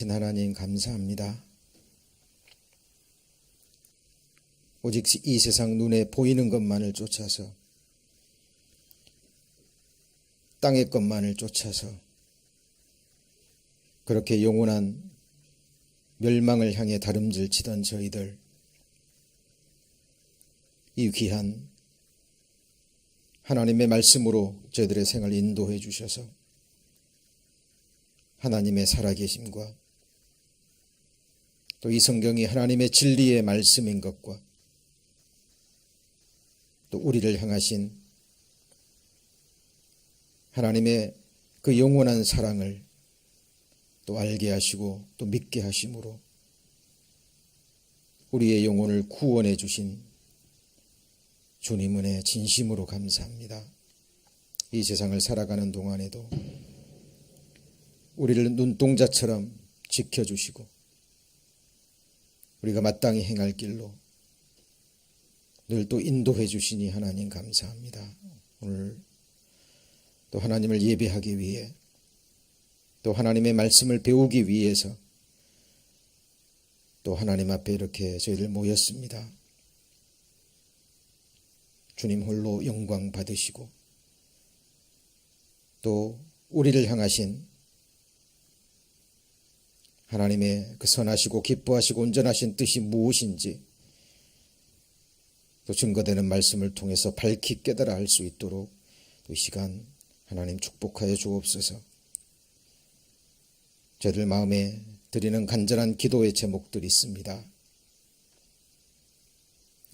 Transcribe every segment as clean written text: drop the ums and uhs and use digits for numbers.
하나님 감사합니다. 오직 이 세상 눈에 보이는 것만을 쫓아서, 땅의 것만을 쫓아서 그렇게 영원한 멸망을 향해 다름질 치던 저희들, 이 귀한 하나님의 말씀으로 저희들의 생을 인도해 주셔서 하나님의 살아계심과 또 이 성경이 하나님의 진리의 말씀인 것과 또 우리를 향하신 하나님의 그 영원한 사랑을 또 알게 하시고 또 믿게 하심으로 우리의 영혼을 구원해 주신 주님 은혜 진심으로 감사합니다. 이 세상을 살아가는 동안에도 우리를 눈동자처럼 지켜주시고 우리가 마땅히 행할 길로 늘 또 인도해 주시니 하나님 감사합니다. 오늘 또 하나님을 예배하기 위해 또 하나님의 말씀을 배우기 위해서 또 하나님 앞에 이렇게 저희들 모였습니다. 주님 홀로 영광 받으시고 또 우리를 향하신 하나님의 그 선하시고 기뻐하시고 온전하신 뜻이 무엇인지 또 증거되는 말씀을 통해서 밝히 깨달아 할 수 있도록 또 이 시간 하나님 축복하여 주옵소서. 저희들 마음에 드리는 간절한 기도의 제목들이 있습니다.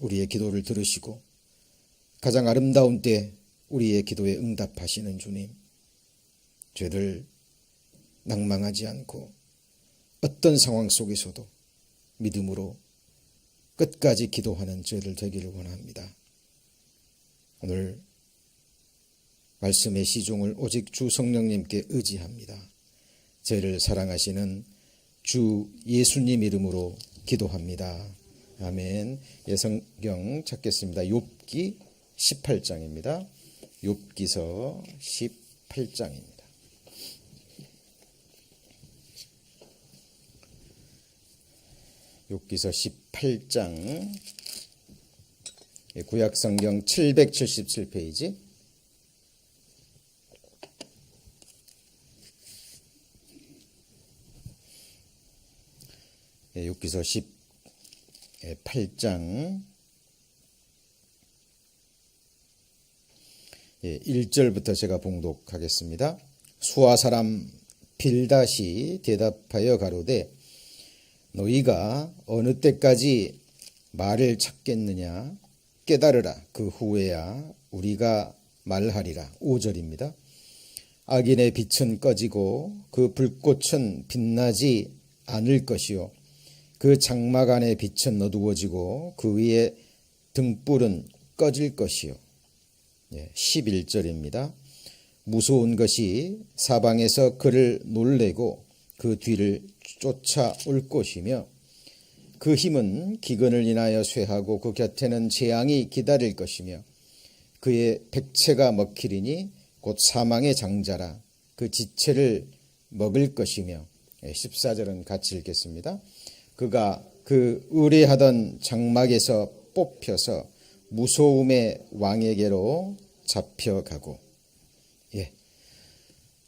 우리의 기도를 들으시고 가장 아름다운 때 우리의 기도에 응답하시는 주님, 저희들 낭망하지 않고 어떤 상황 속에서도 믿음으로 끝까지 기도하는 저희들 되기를 원합니다. 오늘 말씀의 시종을 오직 주 성령님께 의지합니다. 저희를 사랑하시는 주 예수님 이름으로 기도합니다. 아멘. 성경 찾겠습니다. 욥기 18장입니다. 욥기서 18장입니다. 욥기서 18장 구약성경 777페이지 욥기서 18장 1절부터 제가 봉독하겠습니다. 수아 사람 빌닷이 대답하여 가로되 너희가 어느 때까지 말을 찾겠느냐? 깨달으라. 그 후에야 우리가 말하리라. 5절입니다. 악인의 빛은 꺼지고 그 불꽃은 빛나지 않을 것이요 그 장막 안의 빛은 어두워지고 그 위에 등불은 꺼질 것이요. 11절입니다. 무서운 것이 사방에서 그를 놀래고 그 뒤를 쫓아올 것이며 그 힘은 기근을 인하여 쇠하고 그 곁에는 재앙이 기다릴 것이며 그의 백체가 먹히리니 곧 사망의 장자라 그 지체를 먹을 것이며 14절은 같이 읽겠습니다. 그가 그 의뢰하던 장막에서 뽑혀서 무서움의 왕에게로 잡혀가고.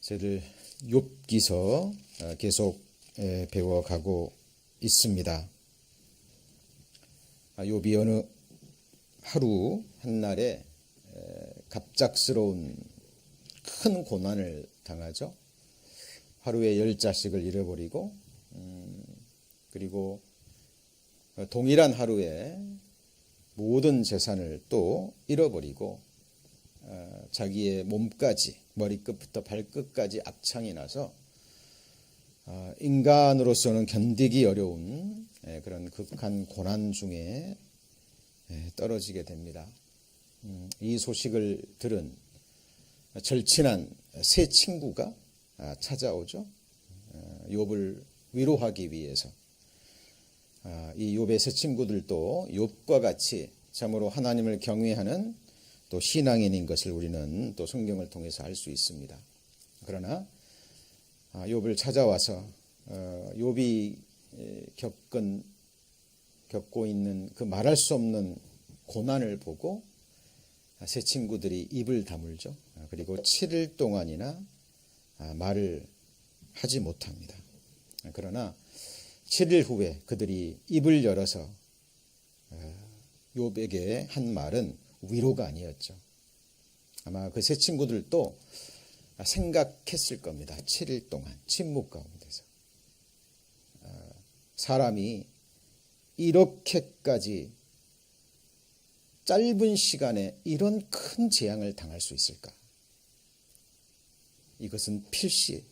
저희들 욥기서 계속 배워가고 있습니다. 욥이 어느 하루 한날에 갑작스러운 큰 고난을 당하죠. 하루에 10자식을 잃어버리고 그리고 동일한 하루에 모든 재산을 또 잃어버리고 자기의 몸까지 머리끝부터 발끝까지 악창이 나서 인간으로서는 견디기 어려운 그런 극한 고난 중에 떨어지게 됩니다. 이 소식을 들은 절친한 세 친구가 찾아오죠. 욥을 위로하기 위해서. 이 욥의 세 친구들도 욥과 같이 참으로 하나님을 경외하는 또 신앙인인 것을 우리는 또 성경을 통해서 알 수 있습니다. 그러나 욥을 찾아와서 욥이 겪고 있는 그 말할 수 없는 고난을 보고 세 친구들이 입을 다물죠. 그리고 7일 동안이나 말을 하지 못합니다. 그러나 7일 후에 그들이 입을 열어서 욥에게 한 말은 위로가 아니었죠. 아마 그 세 친구들도 생각했을 겁니다. 7일 동안 침묵 가운데서 사람이 이렇게까지 짧은 시간에 이런 큰 재앙을 당할 수 있을까? 이것은 필시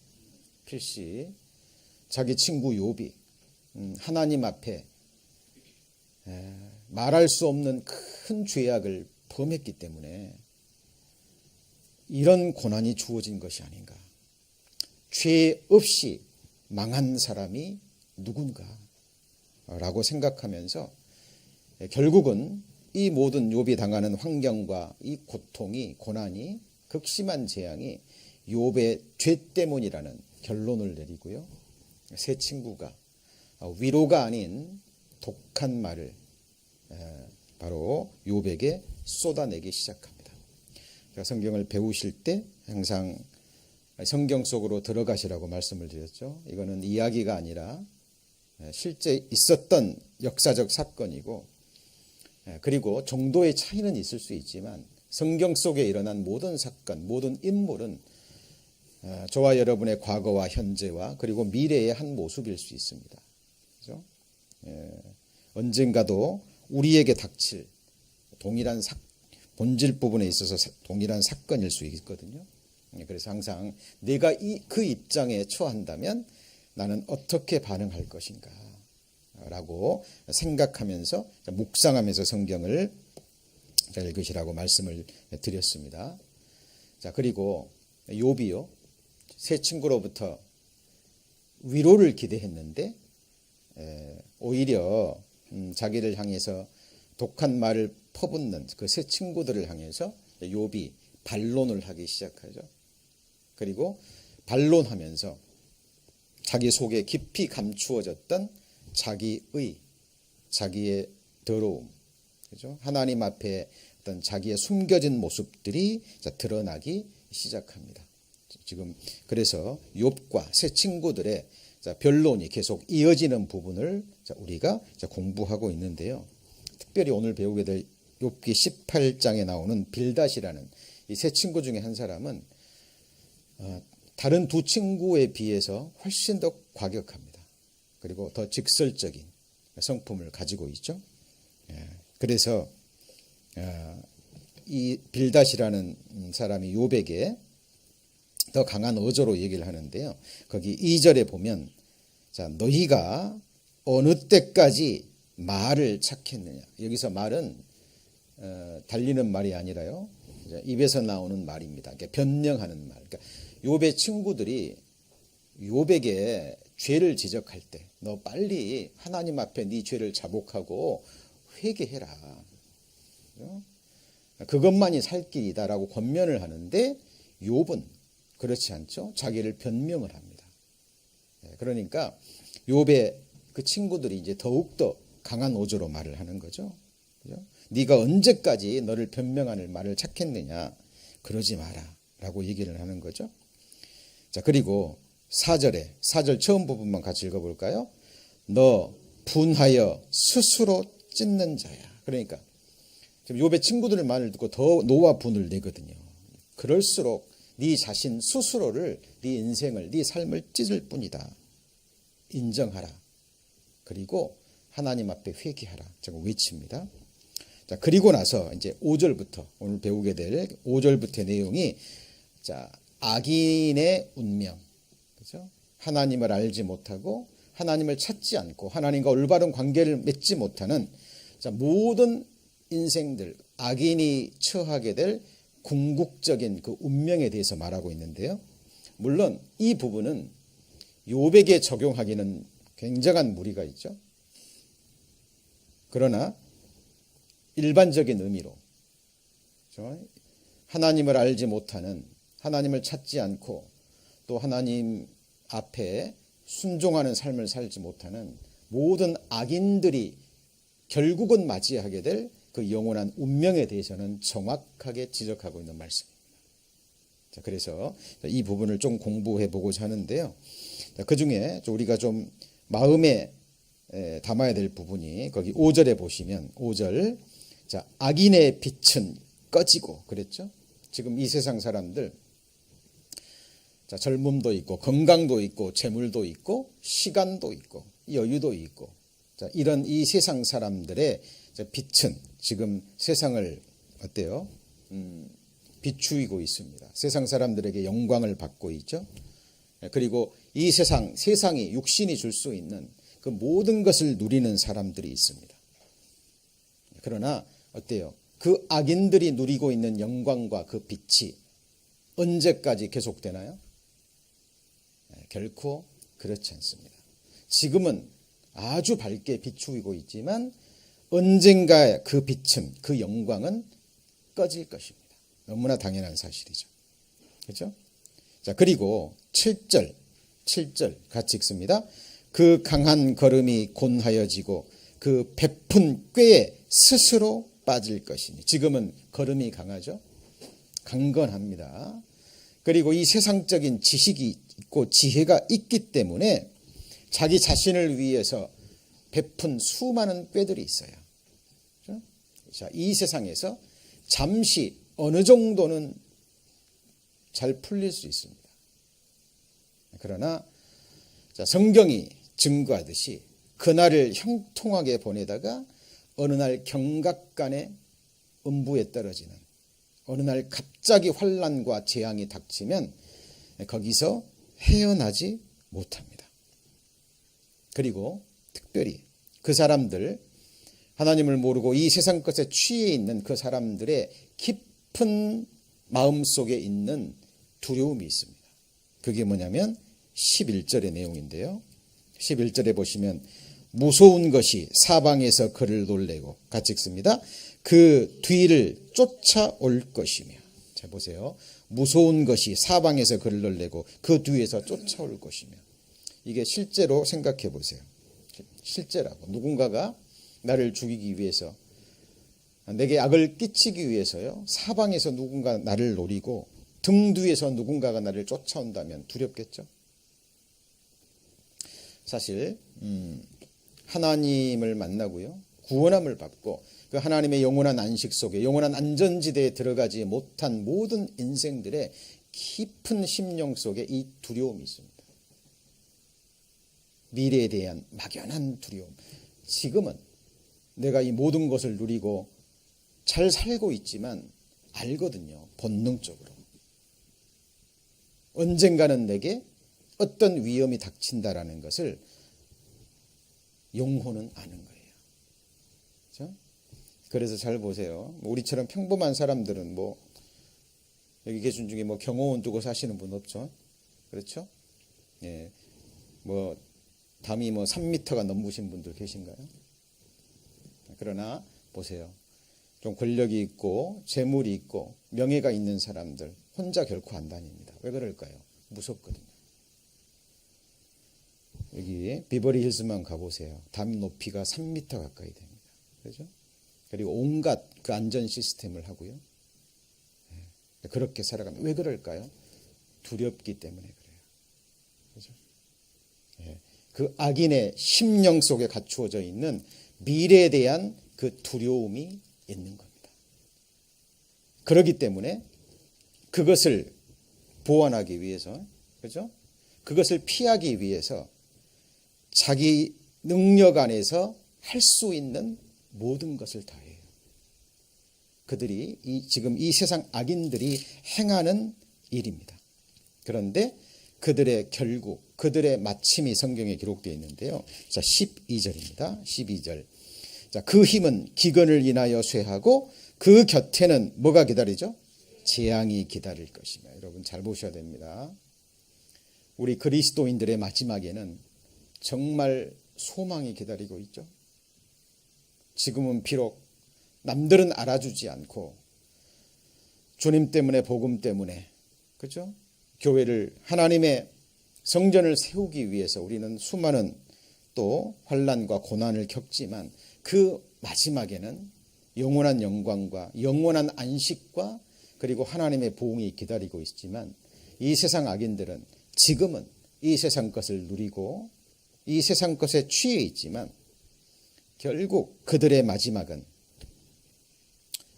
자기 친구 욥이 하나님 앞에 말할 수 없는 큰 죄악을 범했기 때문에 이런 고난이 주어진 것이 아닌가. 죄 없이 망한 사람이 누군가 라고 생각하면서 결국은 이 모든 욥이 당하는 환경과 이 고통이, 고난이, 극심한 재앙이 욥의 죄 때문이라는 결론을 내리고요. 세 친구가 위로가 아닌 독한 말을 바로 욥에게 쏟아내기 시작합니다. 성경을 배우실 때 항상 성경 속으로 들어가시라고 말씀을 드렸죠. 이거는 이야기가 아니라 실제 있었던 역사적 사건이고, 그리고 정도의 차이는 있을 수 있지만 성경 속에 일어난 모든 사건, 모든 인물은 저와 여러분의 과거와 현재와 그리고 미래의 한 모습일 수 있습니다. 그렇죠? 언젠가도 우리에게 닥칠 동일한 본질 부분에 있어서 동일한 사건일 수 있거든요. 그래서 항상 내가 그 입장에 처한다면 나는 어떻게 반응할 것인가 라고 생각하면서 묵상하면서 성경을 읽으시라고 말씀을 드렸습니다. 자, 그리고 욥이요, 세 친구로부터 위로를 기대했는데 오히려 자기를 향해서 독한 말을 퍼붓는 그 세 친구들을 향해서 욥이 반론을 하기 시작하죠. 그리고 반론하면서 자기 속에 깊이 감추어졌던 자기의, 자기의 더러움, 그죠? 하나님 앞에 어떤 자기의 숨겨진 모습들이 드러나기 시작합니다. 지금 그래서 욥과 세 친구들의 변론이 계속 이어지는 부분을 우리가 공부하고 있는데요. 특별히 오늘 배우게 될 욥기 18장에 나오는 빌닷이라는 이 세 친구 중에 한 사람은 다른 두 친구에 비해서 훨씬 더 과격합니다. 그리고 더 직설적인 성품을 가지고 있죠. 그래서 이 빌닷이라는 사람이 욥에게 더 강한 어조로 얘기를 하는데요. 거기 2절에 보면 너희가 어느 때까지 말을 찾겠느냐. 여기서 말은 달리는 말이 아니라요, 입에서 나오는 말입니다. 그러니까 변명하는 말. 그러니까 욥의 친구들이 욥에게 죄를 지적할 때 너 빨리 하나님 앞에 네 죄를 자복하고 회개해라. 그것만이 살 길이다라고 권면을 하는데 욥은 그렇지 않죠. 자기를 변명을 합니다. 그러니까 욥의 그 친구들이 이제 더욱더 강한 어조로 말을 하는 거죠. 그죠? 네가 언제까지 너를 변명하는 말을 찾겠느냐. 그러지 마라 라고 얘기를 하는 거죠. 자, 그리고 4절 처음 부분만 같이 읽어볼까요? 너 분하여 스스로 찢는 자야. 그러니까 지금 욥의 친구들의 말을 듣고 더 노와 분을 내거든요. 그럴수록 네 자신 스스로를, 네 인생을, 네 삶을 찢을 뿐이다. 인정하라. 그리고 하나님 앞에 회개하라. 제가 외칩니다. 자, 그리고 나서 이제 5절부터 오늘 배우게 될 5절부터의 내용이 악인의 운명. 그죠? 하나님을 알지 못하고 하나님을 찾지 않고 하나님과 올바른 관계를 맺지 못하는 모든 인생들, 악인이 처하게 될 궁극적인 그 운명에 대해서 말하고 있는데요. 물론 이 부분은 욥에게 적용하기는 굉장한 무리가 있죠. 그러나 일반적인 의미로 하나님을 알지 못하는, 하나님을 찾지 않고 또 하나님 앞에 순종하는 삶을 살지 못하는 모든 악인들이 결국은 맞이하게 될 그 영원한 운명에 대해서는 정확하게 지적하고 있는 말씀입니다. 자, 그래서 이 부분을 좀 공부해 보고자 하는데요. 그 중에 우리가 좀 마음에 담아야 될 부분이 거기 5절에 보시면 5절, 자, 악인의 빛은 꺼지고 그랬죠. 지금 이 세상 사람들, 자, 젊음도 있고 건강도 있고 재물도 있고 시간도 있고 여유도 있고, 자, 이런 이 세상 사람들의 빛은 지금 세상을 어때요? 비추이고 있습니다. 세상 사람들에게 영광을 받고 있죠. 그리고 이 세상이 육신이 줄 수 있는 그 모든 것을 누리는 사람들이 있습니다. 그러나 어때요? 그 악인들이 누리고 있는 영광과 그 빛이 언제까지 계속되나요? 결코 그렇지 않습니다. 지금은 아주 밝게 비추이고 있지만 언젠가 그 빛은, 그 영광은 꺼질 것입니다. 너무나 당연한 사실이죠. 그렇죠? 자, 그리고 7절 같이 읽습니다. 그 강한 걸음이 곤하여지고 그 베푼 꾀에 스스로 빠질 것이니. 지금은 걸음이 강하죠. 강건합니다. 그리고 이 세상적인 지식이 있고 지혜가 있기 때문에 자기 자신을 위해서 베푼 수많은 꾀들이 있어요. 그렇죠? 자, 이 세상에서 잠시 어느 정도는 잘 풀릴 수 있습니다. 그러나 자, 성경이 증거하듯이 그날을 형통하게 보내다가 어느 날 경각간에 음부에 떨어지는, 어느 날 갑자기 환난과 재앙이 닥치면 거기서 헤어나지 못합니다. 그리고 특별히 그 사람들, 하나님을 모르고 이 세상 것에 취해 있는 그 사람들의 깊은 마음속에 있는 두려움이 있습니다. 그게 뭐냐면 11절의 내용인데요. 11절에 보시면 무서운 것이 사방에서 그를 놀래고, 같이 읽습니다. 그 뒤를 쫓아올 것이며. 자, 보세요. 무서운 것이 사방에서 그를 놀래고 그 뒤에서 쫓아올 것이며. 이게 실제로 생각해 보세요. 실제라고. 누군가가 나를 죽이기 위해서, 내게 악을 끼치기 위해서요, 사방에서 누군가 나를 노리고 등 뒤에서 누군가가 나를 쫓아온다면 두렵겠죠? 사실 하나님을 만나고요, 구원함을 받고 그 하나님의 영원한 안식 속에, 영원한 안전지대에 들어가지 못한 모든 인생들의 깊은 심령 속에 이 두려움이 있습니다. 미래에 대한 막연한 두려움. 지금은 내가 이 모든 것을 누리고 잘 살고 있지만 알거든요. 본능적으로. 언젠가는 내게 어떤 위험이 닥친다라는 것을 영혼은 아는 거예요. 그렇죠? 그래서 잘 보세요. 우리처럼 평범한 사람들은 뭐 여기 계신 중에 뭐 경호원 두고 사시는 분 없죠? 그렇죠? 예. 뭐 담이 뭐 3m가 넘으신 분들 계신가요? 그러나 보세요. 좀 권력이 있고 재물이 있고 명예가 있는 사람들 혼자 결코 안 다닙니다. 왜 그럴까요? 무섭거든요. 여기 비버리 힐스만 가보세요. 담 높이가 3m 가까이 됩니다. 그렇죠? 그리고 온갖 그 안전 시스템을 하고요. 그렇게 살아갑니다. 왜 그럴까요? 두렵기 때문에 그래요. 그렇죠? 그 악인의 심령 속에 갖추어져 있는 미래에 대한 그 두려움이 있는 겁니다. 그렇기 때문에 그것을 보완하기 위해서, 그렇죠? 그것을 피하기 위해서 자기 능력 안에서 할 수 있는 모든 것을 다해요. 그들이 지금 이 세상 악인들이 행하는 일입니다. 그런데 그들의 결국, 그들의 마침이 성경에 기록되어 있는데요. 자, 12절입니다. 12절. 자, 그 힘은 기근을 인하여 쇠하고 그 곁에는 뭐가 기다리죠? 재앙이 기다릴 것이며. 여러분 잘 보셔야 됩니다. 우리 그리스도인들의 마지막에는 정말 소망이 기다리고 있죠. 지금은 비록 남들은 알아주지 않고 주님 때문에, 복음 때문에, 그렇죠? 교회를, 하나님의 성전을 세우기 위해서 우리는 수많은 또 환난과 고난을 겪지만 그 마지막에는 영원한 영광과 영원한 안식과 그리고 하나님의 보응이 기다리고 있지만 이 세상 악인들은 지금은 이 세상 것을 누리고 이 세상 것에 취해 있지만 결국 그들의 마지막은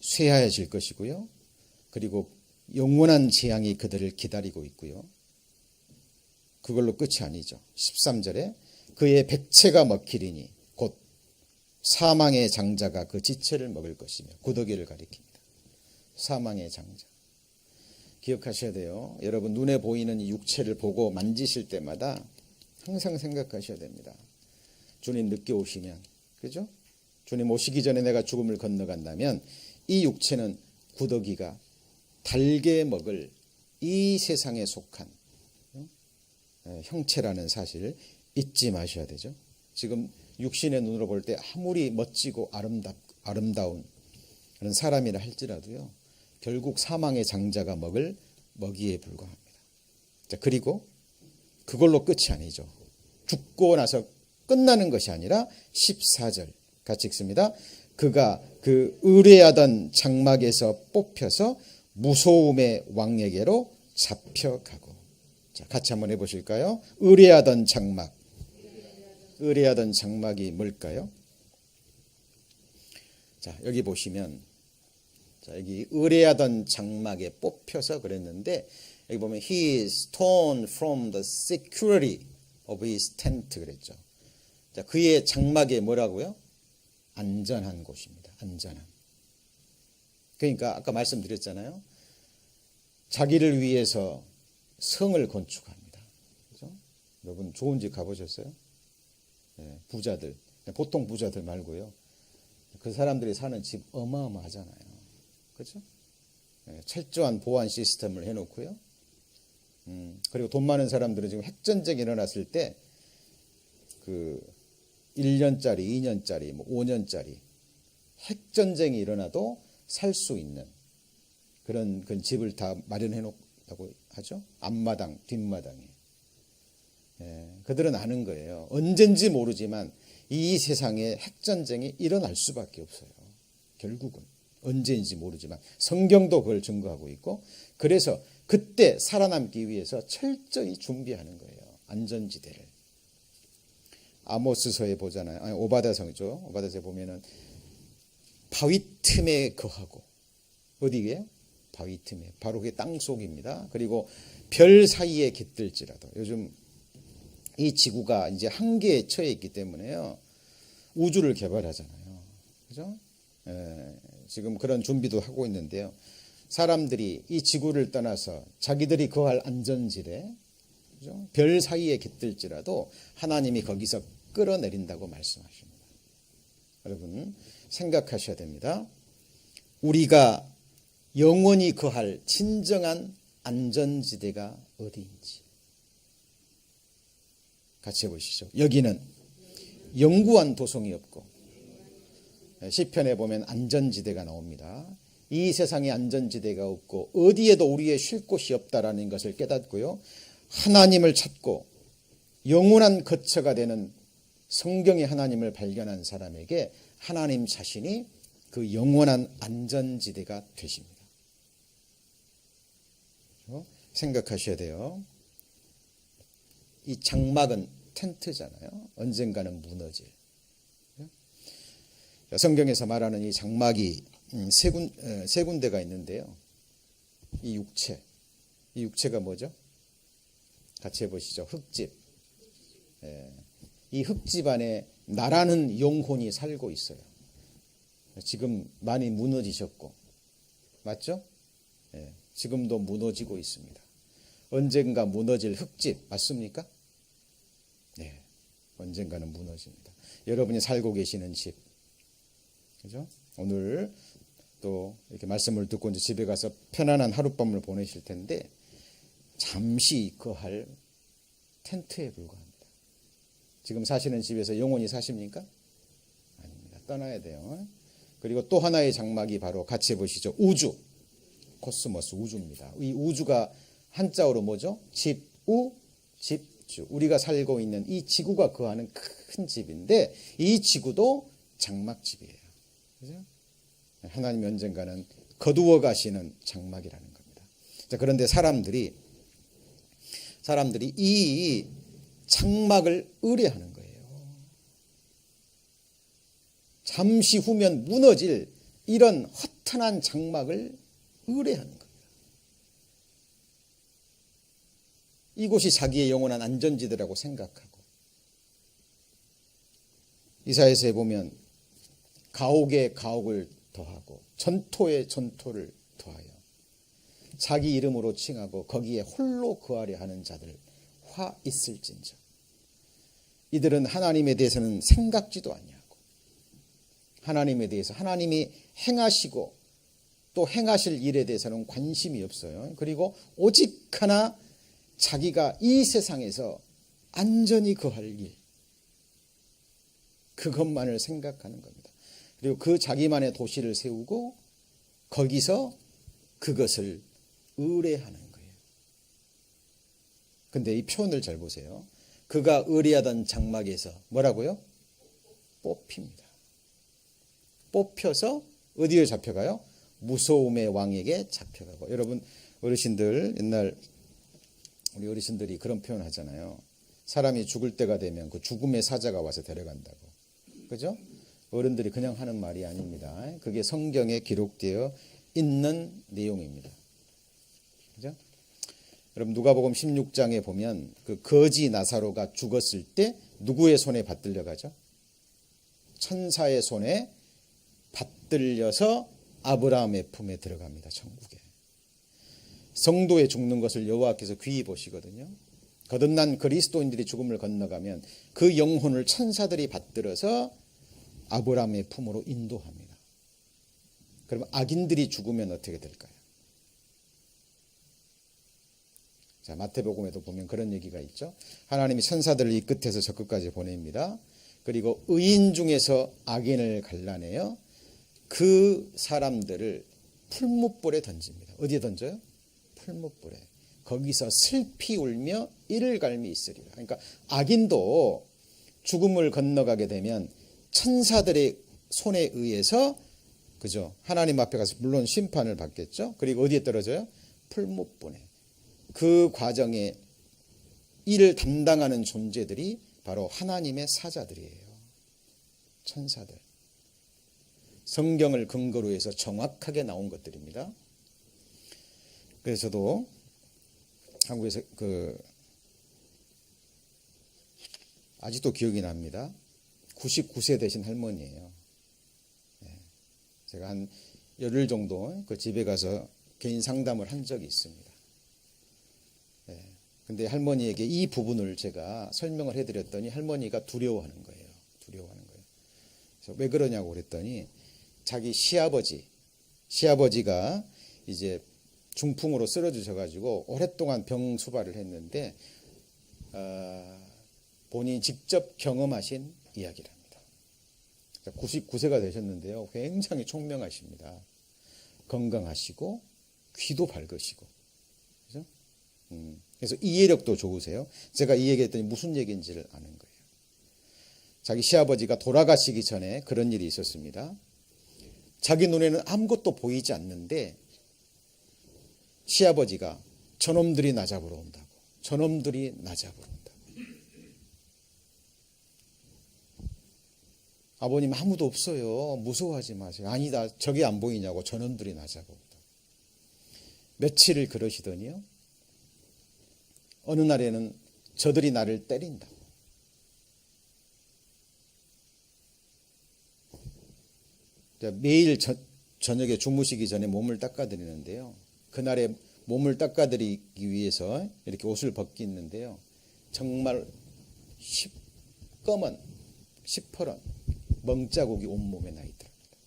쇠하여질 것이고요. 그리고 영원한 재앙이 그들을 기다리고 있고요. 그걸로 끝이 아니죠. 13절에 그의 백체가 먹히리니 곧 사망의 장자가 그 지체를 먹을 것이며 구더기를 가리킵니다. 사망의 장자. 기억하셔야 돼요. 여러분 눈에 보이는 이 육체를 보고 만지실 때마다 항상 생각하셔야 됩니다. 주님 늦게 오시면, 그죠? 주님 오시기 전에 내가 죽음을 건너간다면 이 육체는 구더기가 달게 먹을 이 세상에 속한 형체라는 사실을 잊지 마셔야 되죠. 지금 육신의 눈으로 볼 때 아무리 멋지고 아름다운 그런 사람이라 할지라도요. 결국 사망의 장자가 먹을 먹이에 불과합니다. 자, 그리고 그걸로 끝이 아니죠. 죽고 나서 끝나는 것이 아니라 14절 같이 읽습니다. 그가 그 의뢰하던 장막에서 뽑혀서 무소음의 왕에게로 잡혀가고. 자, 같이 한번 해보실까요? 의뢰하던 장막. 의뢰하던 장막이 뭘까요? 자, 여기 보시면, 자, 여기 의뢰하던 장막에 뽑혀서 그랬는데, 여기 보면 he is torn from the security of his tent 그랬죠. 자, 그의 장막에 뭐라고요? 안전한 곳입니다. 안전한. 그러니까 아까 말씀드렸잖아요. 자기를 위해서 성을 건축합니다. 그죠? 여러분 좋은 집 가보셨어요? 네, 부자들, 보통 부자들 말고요. 그 사람들이 사는 집 어마어마하잖아요. 그렇죠? 네, 철저한 보안 시스템을 해놓고요. 그리고 돈 많은 사람들은 지금 핵전쟁이 일어났을 때 그 1년짜리, 2년짜리, 뭐 5년짜리 핵전쟁이 일어나도 살 수 있는 그런 집을 다 마련해 놓다고 하죠. 앞마당, 뒷마당에. 예, 그들은 아는 거예요. 언젠지 모르지만 이 세상에 핵전쟁이 일어날 수밖에 없어요. 결국은. 언제인지 모르지만 성경도 그걸 증거하고 있고 그래서 그때 살아남기 위해서 철저히 준비하는 거예요. 안전지대를. 아모스서에 보잖아요. 아니, 오바다서죠. 오바다서에 보면은 바위 틈에 거하고 어디게요? 바위 틈에. 바로 그게 땅속입니다. 그리고 별 사이에 깃들지라도 요즘 이 지구가 이제 한계에 처해 있기 때문에요. 우주를 개발하잖아요. 그죠? 지금 그런 준비도 하고 있는데요. 사람들이 이 지구를 떠나서 자기들이 거할 안전지대, 그죠? 별 사이에 깃들지라도 하나님이 거기서 끌어내린다고 말씀하십니다. 여러분 생각하셔야 됩니다. 우리가 영원히 거할 진정한 안전지대가 어디인지 같이 해보시죠. 여기는 영구한 도성이 없고 시편에 보면 안전지대가 나옵니다. 이 세상에 안전지대가 없고 어디에도 우리의 쉴 곳이 없다라는 것을 깨닫고요. 하나님을 찾고 영원한 거처가 되는 성경의 하나님을 발견한 사람에게 하나님 자신이 그 영원한 안전지대가 되십니다. 생각하셔야 돼요. 이 장막은 텐트잖아요. 언젠가는 무너질. 성경에서 말하는 이 장막이 세 군데가 있는데요. 이 육체가 뭐죠? 같이 해보시죠. 흙집. 이 흙집 안에 나라는 영혼이 살고 있어요. 지금 많이 무너지셨고, 맞죠? 지금도 무너지고 있습니다. 언젠가 무너질 흙집 맞습니까? 네, 언젠가는 무너집니다. 여러분이 살고 계시는 집, 그죠? 오늘 또 이렇게 말씀을 듣고 이제 집에 가서 편안한 하룻밤을 보내실 텐데 잠시 거할 텐트에 불과합니다. 지금 사시는 집에서 영원히 사십니까? 아닙니다. 떠나야 돼요. 그리고 또 하나의 장막이 바로 같이 해보시죠. 우주, 코스모스 우주입니다. 이 우주가 한자어로 뭐죠? 집우, 집 우리가 살고 있는 이 지구가 거하는 큰 집인데 이 지구도 장막집이에요. 그죠? 하나님이 언젠가는 거두어 가시는 장막이라는 겁니다. 자, 그런데 사람들이 이 장막을 의뢰하는 거예요. 잠시 후면 무너질 이런 허탄한 장막을 의뢰하는 겁니다. 이곳이 자기의 영원한 안전지대라고 생각하고, 이사야서에 보면 가옥에 가옥을 더하고 전토에 전토를 더하여 자기 이름으로 칭하고 거기에 홀로 거하려 하는 자들 화 있을진저. 이들은 하나님에 대해서는 생각지도 아니하고 하나님에 대해서 하나님이 행하시고 또 행하실 일에 대해서는 관심이 없어요. 그리고 오직 하나 자기가 이 세상에서 안전히 거할 일, 그것만을 생각하는 겁니다. 그리고 그 자기만의 도시를 세우고 거기서 그것을 의뢰하는 거예요. 근데 이 표현을 잘 보세요. 그가 의뢰하던 장막에서 뭐라고요? 뽑힙니다. 뽑혀서 어디에 잡혀가요? 무서움의 왕에게 잡혀가고. 여러분 어르신들, 옛날 우리 어르신들이 그런 표현 하잖아요. 사람이 죽을 때가 되면 그 죽음의 사자가 와서 데려간다고. 그죠? 어른들이 그냥 하는 말이 아닙니다. 그게 성경에 기록되어 있는 내용입니다. 그죠? 여러분 누가복음 16장에 보면 그 거지 나사로가 죽었을 때 누구의 손에 받들려 가죠? 천사의 손에 받들려서 아브라함의 품에 들어갑니다. 천국에. 성도의 죽는 것을 여호와께서 귀히 보시거든요. 거듭난 그리스도인들이 죽음을 건너가면 그 영혼을 천사들이 받들어서 아브라함의 품으로 인도합니다. 그럼 악인들이 죽으면 어떻게 될까요? 자, 마태복음에도 보면 그런 얘기가 있죠. 하나님이 천사들을 이 끝에서 저 끝까지 보냅니다. 그리고 의인 중에서 악인을 갈라내어 그 사람들을 풀무불에 던집니다. 어디에 던져요? 풀무불에. 거기서 슬피 울며 이를 갈미 있으리라. 그러니까 악인도 죽음을 건너가게 되면 천사들의 손에 의해서, 그죠? 하나님 앞에 가서 물론 심판을 받겠죠. 그리고 어디에 떨어져요? 풀무불에. 그 과정에 이를 담당하는 존재들이 바로 하나님의 사자들이에요. 천사들. 성경을 근거로 해서 정확하게 나온 것들입니다. 그래서 저도 한국에서 아직도 기억이 납니다. 99세 되신 할머니예요. 제가 한 열흘 정도 그 집에 가서 개인 상담을 한 적이 있습니다. 근데 할머니에게 이 부분을 제가 설명을 해드렸더니 할머니가 두려워하는 거예요. 그래서 왜 그러냐고 그랬더니 자기 시아버지가 이제 중풍으로 쓰러지셔가지고 오랫동안 병 수발을 했는데 본인이 직접 경험하신 이야기랍니다. 99세가 되셨는데요. 굉장히 총명하십니다. 건강하시고 귀도 밝으시고. 그죠? 그래서 이해력도 좋으세요. 제가 이 얘기했더니 무슨 얘기인지를 아는 거예요. 자기 시아버지가 돌아가시기 전에 그런 일이 있었습니다. 자기 눈에는 아무것도 보이지 않는데 시아버지가 저놈들이 나 잡으러 온다고. 저놈들이 나 잡으러 온다고. 아버님 아무도 없어요. 무서워하지 마세요. 아니다. 저게 안 보이냐고. 저놈들이 나 잡으러 온다고. 며칠을 그러시더니요. 어느 날에는 저들이 나를 때린다고. 매일 저녁에 주무시기 전에 몸을 닦아드리는데요. 그날에 몸을 닦아드리기 위해서 이렇게 옷을 벗기는데요. 정말 시퍼런 멍자국이 온몸에 나 있더랍니다.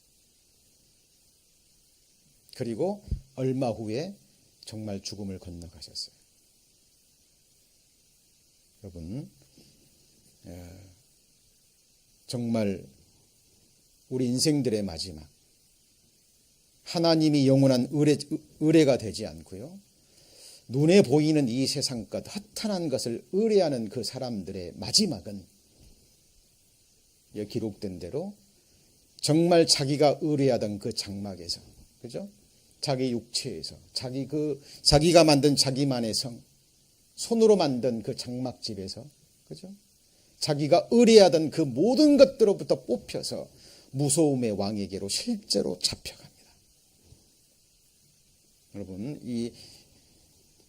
그리고 얼마 후에 정말 죽음을 건너가셨어요. 여러분, 정말 우리 인생들의 마지막, 하나님이 영원한 의뢰가 되지 않고요. 눈에 보이는 이 세상 것, 허탄한 것을 의뢰하는 그 사람들의 마지막은 여기 기록된 대로 정말 자기가 의뢰하던 그 장막에서, 그죠? 자기 육체에서, 자기가 만든 자기만의 성, 손으로 만든 그 장막집에서, 그죠? 자기가 의뢰하던 그 모든 것들로부터 뽑혀서 무소음의 왕에게로 실제로 잡혀갑니다. 여러분, 이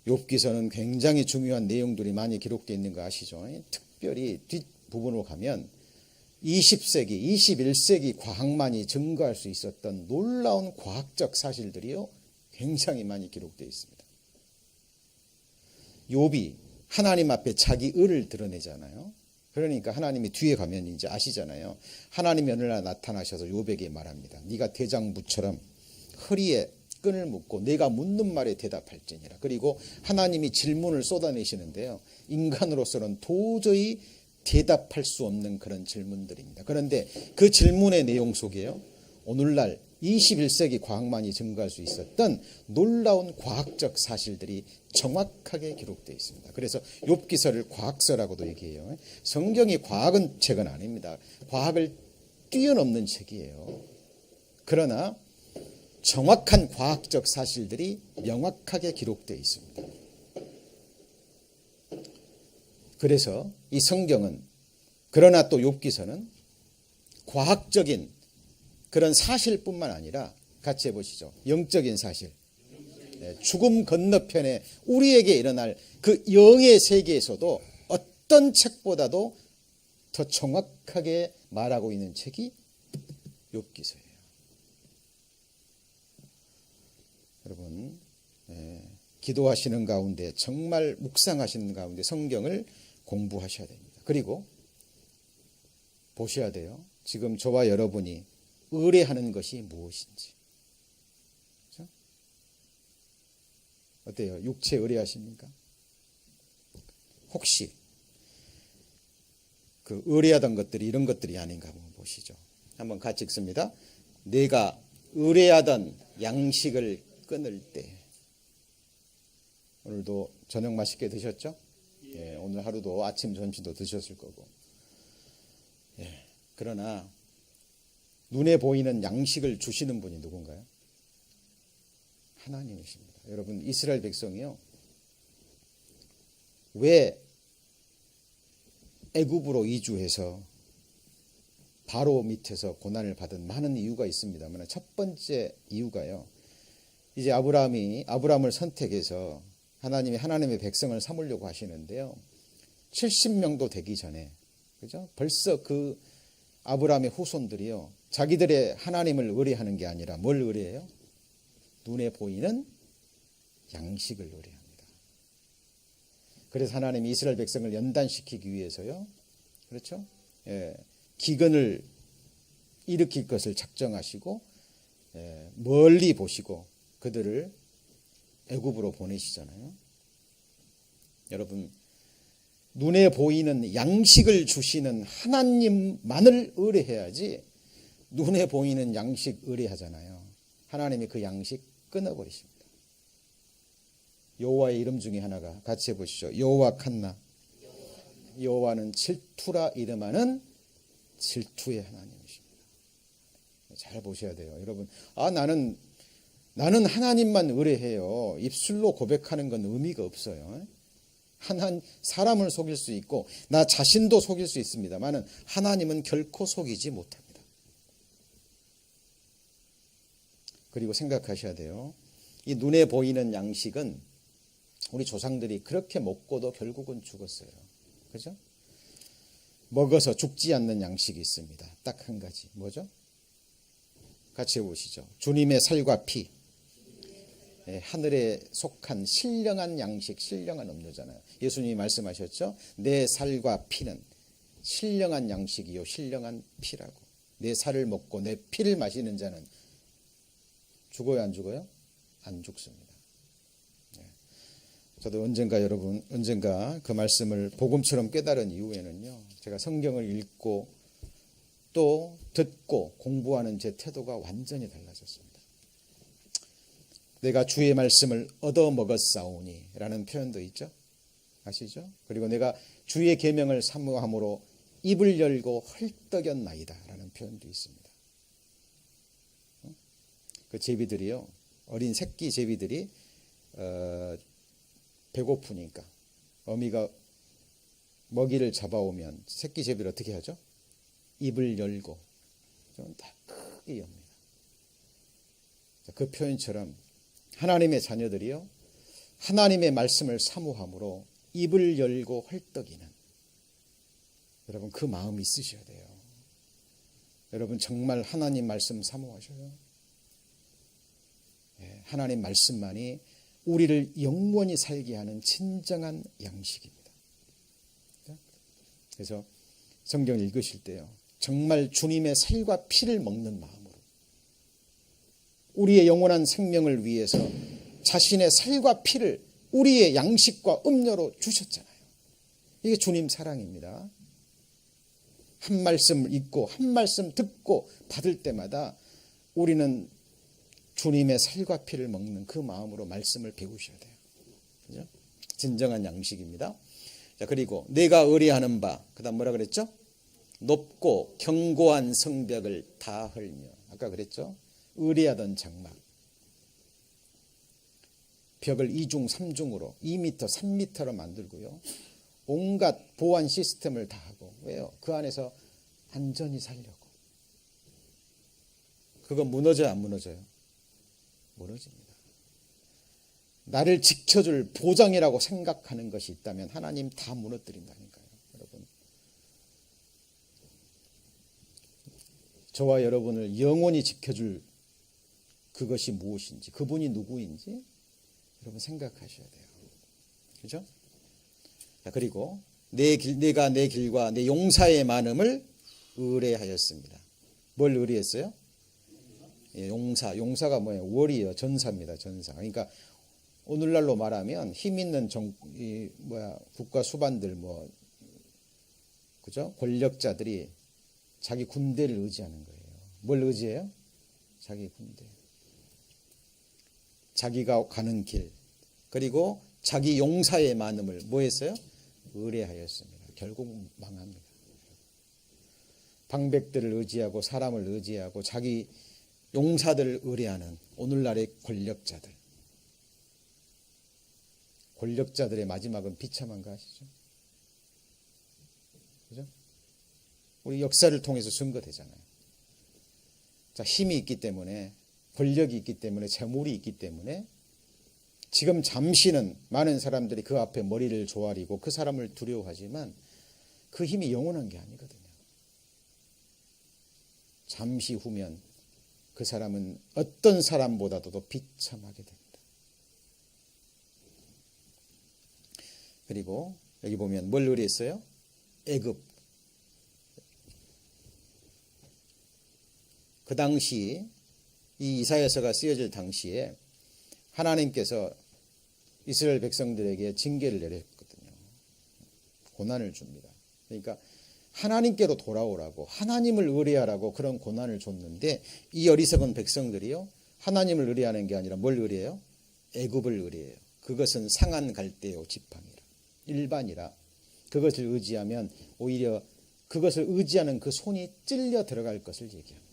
욥기서는 굉장히 중요한 내용들이 많이 기록되어 있는 거 아시죠? 특별히 뒷부분으로 가면 20세기, 21세기 과학만이 증거할 수 있었던 놀라운 과학적 사실들이요, 굉장히 많이 기록되어 있습니다. 욥이 하나님 앞에 자기 의를 드러내잖아요. 그러니까 하나님이 뒤에 가면 이제 아시잖아요. 하나님이 어느 날 나타나셔서 욥에게 말합니다. 네가 대장부처럼 허리에 끈을 묶고 내가 묻는 말에 대답할지니라. 그리고 하나님이 질문을 쏟아내시는데요, 인간으로서는 도저히 대답할 수 없는 그런 질문들입니다. 그런데 그 질문의 내용 속에요, 오늘날 21세기 과학만이 증거할 수 있었던 놀라운 과학적 사실들이 정확하게 기록되어 있습니다. 그래서 욥기서를 과학서라고도 얘기해요. 성경이 과학은 책은 아닙니다. 과학을 뛰어넘는 책이에요. 그러나 정확한 과학적 사실들이 명확하게 기록되어 있습니다. 그래서 이 성경은, 그러나 또 욥기서는 과학적인 그런 사실뿐만 아니라 같이 해보시죠. 영적인 사실, 죽음 건너편에 우리에게 일어날 그 영의 세계에서도 어떤 책보다도 더 정확하게 말하고 있는 책이 욥기서예요. 여러분, 기도하시는 가운데, 정말 묵상하시는 가운데 성경을 공부하셔야 됩니다. 그리고 보셔야 돼요. 지금 저와 여러분이 의뢰하는 것이 무엇인지. 그렇죠? 어때요? 육체 의뢰하십니까? 혹시 그 의뢰하던 것들이 이런 것들이 아닌가 한번 보시죠. 한번 같이 읽습니다. 내가 의뢰하던 양식을 끊을 때. 오늘도 저녁 맛있게 드셨죠? 예, 오늘 하루도 아침 점심도 드셨을 거고. 예, 그러나 눈에 보이는 양식을 주시는 분이 누군가요? 하나님이십니다. 여러분, 이스라엘 백성이요, 왜 애굽으로 이주해서 바로 밑에서 고난을 받은 많은 이유가 있습니다만, 첫 번째 이유가요, 이제 아브라함을 선택해서 하나님의 백성을 삼으려고 하시는데요, 70명도 되기 전에, 그죠? 벌써 그 아브라함의 후손들이요, 자기들의 하나님을 의뢰하는 게 아니라 뭘 의뢰해요? 눈에 보이는 양식을 의뢰합니다. 그래서 하나님이 이스라엘 백성을 연단시키기 위해서요, 그렇죠? 예, 기근을 일으킬 것을 작정하시고, 멀리 보시고 그들을 애굽으로 보내시잖아요. 여러분, 눈에 보이는 양식을 주시는 하나님만을 의뢰해야지, 눈에 보이는 양식 의뢰하잖아요, 하나님이 그 양식 끊어버리십니다. 여호와의 이름 중에 하나가, 같이 해보시죠. 여호와 칸나. 여호와는 질투라 이름하는 질투의 하나님이십니다. 잘 보셔야 돼요. 여러분, 나는 하나님만 의뢰해요. 입술로 고백하는 건 의미가 없어요. 사람을 속일 수 있고 나 자신도 속일 수 있습니다만 하나님은 결코 속이지 못합니다. 그리고 생각하셔야 돼요. 이 눈에 보이는 양식은 우리 조상들이 그렇게 먹고도 결국은 죽었어요. 그죠? 먹어서 죽지 않는 양식이 있습니다. 딱 한 가지. 뭐죠? 같이 해보시죠. 주님의 살과 피. 하늘에 속한 신령한 양식, 신령한 음료잖아요. 예수님이 말씀하셨죠. 내 살과 피는 신령한 양식이요 신령한 피라고. 내 살을 먹고 내 피를 마시는 자는 죽어요, 안 죽어요? 안 죽습니다. 저도 언젠가 그 말씀을 복음처럼 깨달은 이후에는요, 제가 성경을 읽고 또 듣고 공부하는 제 태도가 완전히 달라졌습니다. 내가 주의 말씀을 얻어먹었사오니 라는 표현도 있죠. 아시죠? 그리고 내가 주의 계명을 사모함으로 입을 열고 헐떡였나이다 라는 표현도 있습니다. 그 제비들이요, 어린 새끼 제비들이 배고프니까 어미가 먹이를 잡아오면 새끼 제비를 어떻게 하죠? 입을 열고 좀 더 크게 엽니다. 그 표현처럼 하나님의 자녀들이요, 하나님의 말씀을 사모함으로 입을 열고 헐떡이는, 여러분 그 마음이 있으셔야 돼요. 여러분 정말 하나님 말씀 사모하셔요. 하나님 말씀만이 우리를 영원히 살게 하는 진정한 양식입니다. 그래서 성경을 읽으실 때요, 정말 주님의 살과 피를 먹는 마음으로 우리의 영원한 생명을 위해서 자신의 살과 피를 우리의 양식과 음료로 주셨잖아요. 이게 주님 사랑입니다. 한 말씀 읽고 한 말씀 듣고 받을 때마다 우리는 주님의 살과 피를 먹는 그 마음으로 말씀을 배우셔야 돼요. 그죠? 진정한 양식입니다. 자, 그리고 내가 의뢰하는 바, 그다음 뭐라 그랬죠? 높고 견고한 성벽을 다 헐며, 아까 그랬죠? 의뢰하던 장막, 벽을 2중 3중으로 2m 3m로 만들고요, 온갖 보안 시스템을 다 하고. 왜요? 그 안에서 안전히 살려고. 그거 무너져요, 안 무너져요? 무너집니다. 나를 지켜줄 보장이라고 생각하는 것이 있다면 하나님 다 무너뜨린다니까요. 여러분, 저와 여러분을 영원히 지켜줄 그것이 무엇인지, 그분이 누구인지 여러분 생각하셔야 돼요. 그렇죠? 자, 그리고 내가 내 길과 내 용사의 많음을 의뢰하였습니다. 뭘 의뢰했어요? 용사가 뭐예요? 월이요, 전사입니다. 전사. 그러니까 오늘날로 말하면 힘 있는 국가 수반들, 그죠? 권력자들이 자기 군대를 의지하는 거예요. 뭘 의지해요? 자기 군대. 자기가 가는 길, 그리고 자기 용사의 많음을 뭐 했어요? 의뢰하였습니다. 결국 망합니다. 방백들을 의지하고 사람을 의지하고 자기 용사들을 의뢰하는 오늘날의 권력자들의 마지막은 비참한 거 아시죠? 그죠? 우리 역사를 통해서 증거되잖아요. 자, 힘이 있기 때문에, 권력이 있기 때문에, 재물이 있기 때문에 지금 잠시는 많은 사람들이 그 앞에 머리를 조아리고 그 사람을 두려워하지만 그 힘이 영원한 게 아니거든요. 잠시 후면 그 사람은 어떤 사람보다도 더 비참하게 됩니다. 그리고 여기 보면 뭘 의뢰했어요? 애굽. 그 당시 이 이사야서가 쓰여질 당시에 하나님께서 이스라엘 백성들에게 징계를 내렸거든요. 고난을 줍니다. 그러니까 하나님께로 돌아오라고, 하나님을 의뢰하라고 그런 고난을 줬는데 이 어리석은 백성들이요, 하나님을 의뢰하는 게 아니라 뭘 의뢰해요? 애굽을 의뢰해요. 그것은 상한 갈대요 지팡이라, 일반이라 그것을 의지하면 오히려 그것을 의지하는 그 손이 찔려 들어갈 것을 얘기합니다.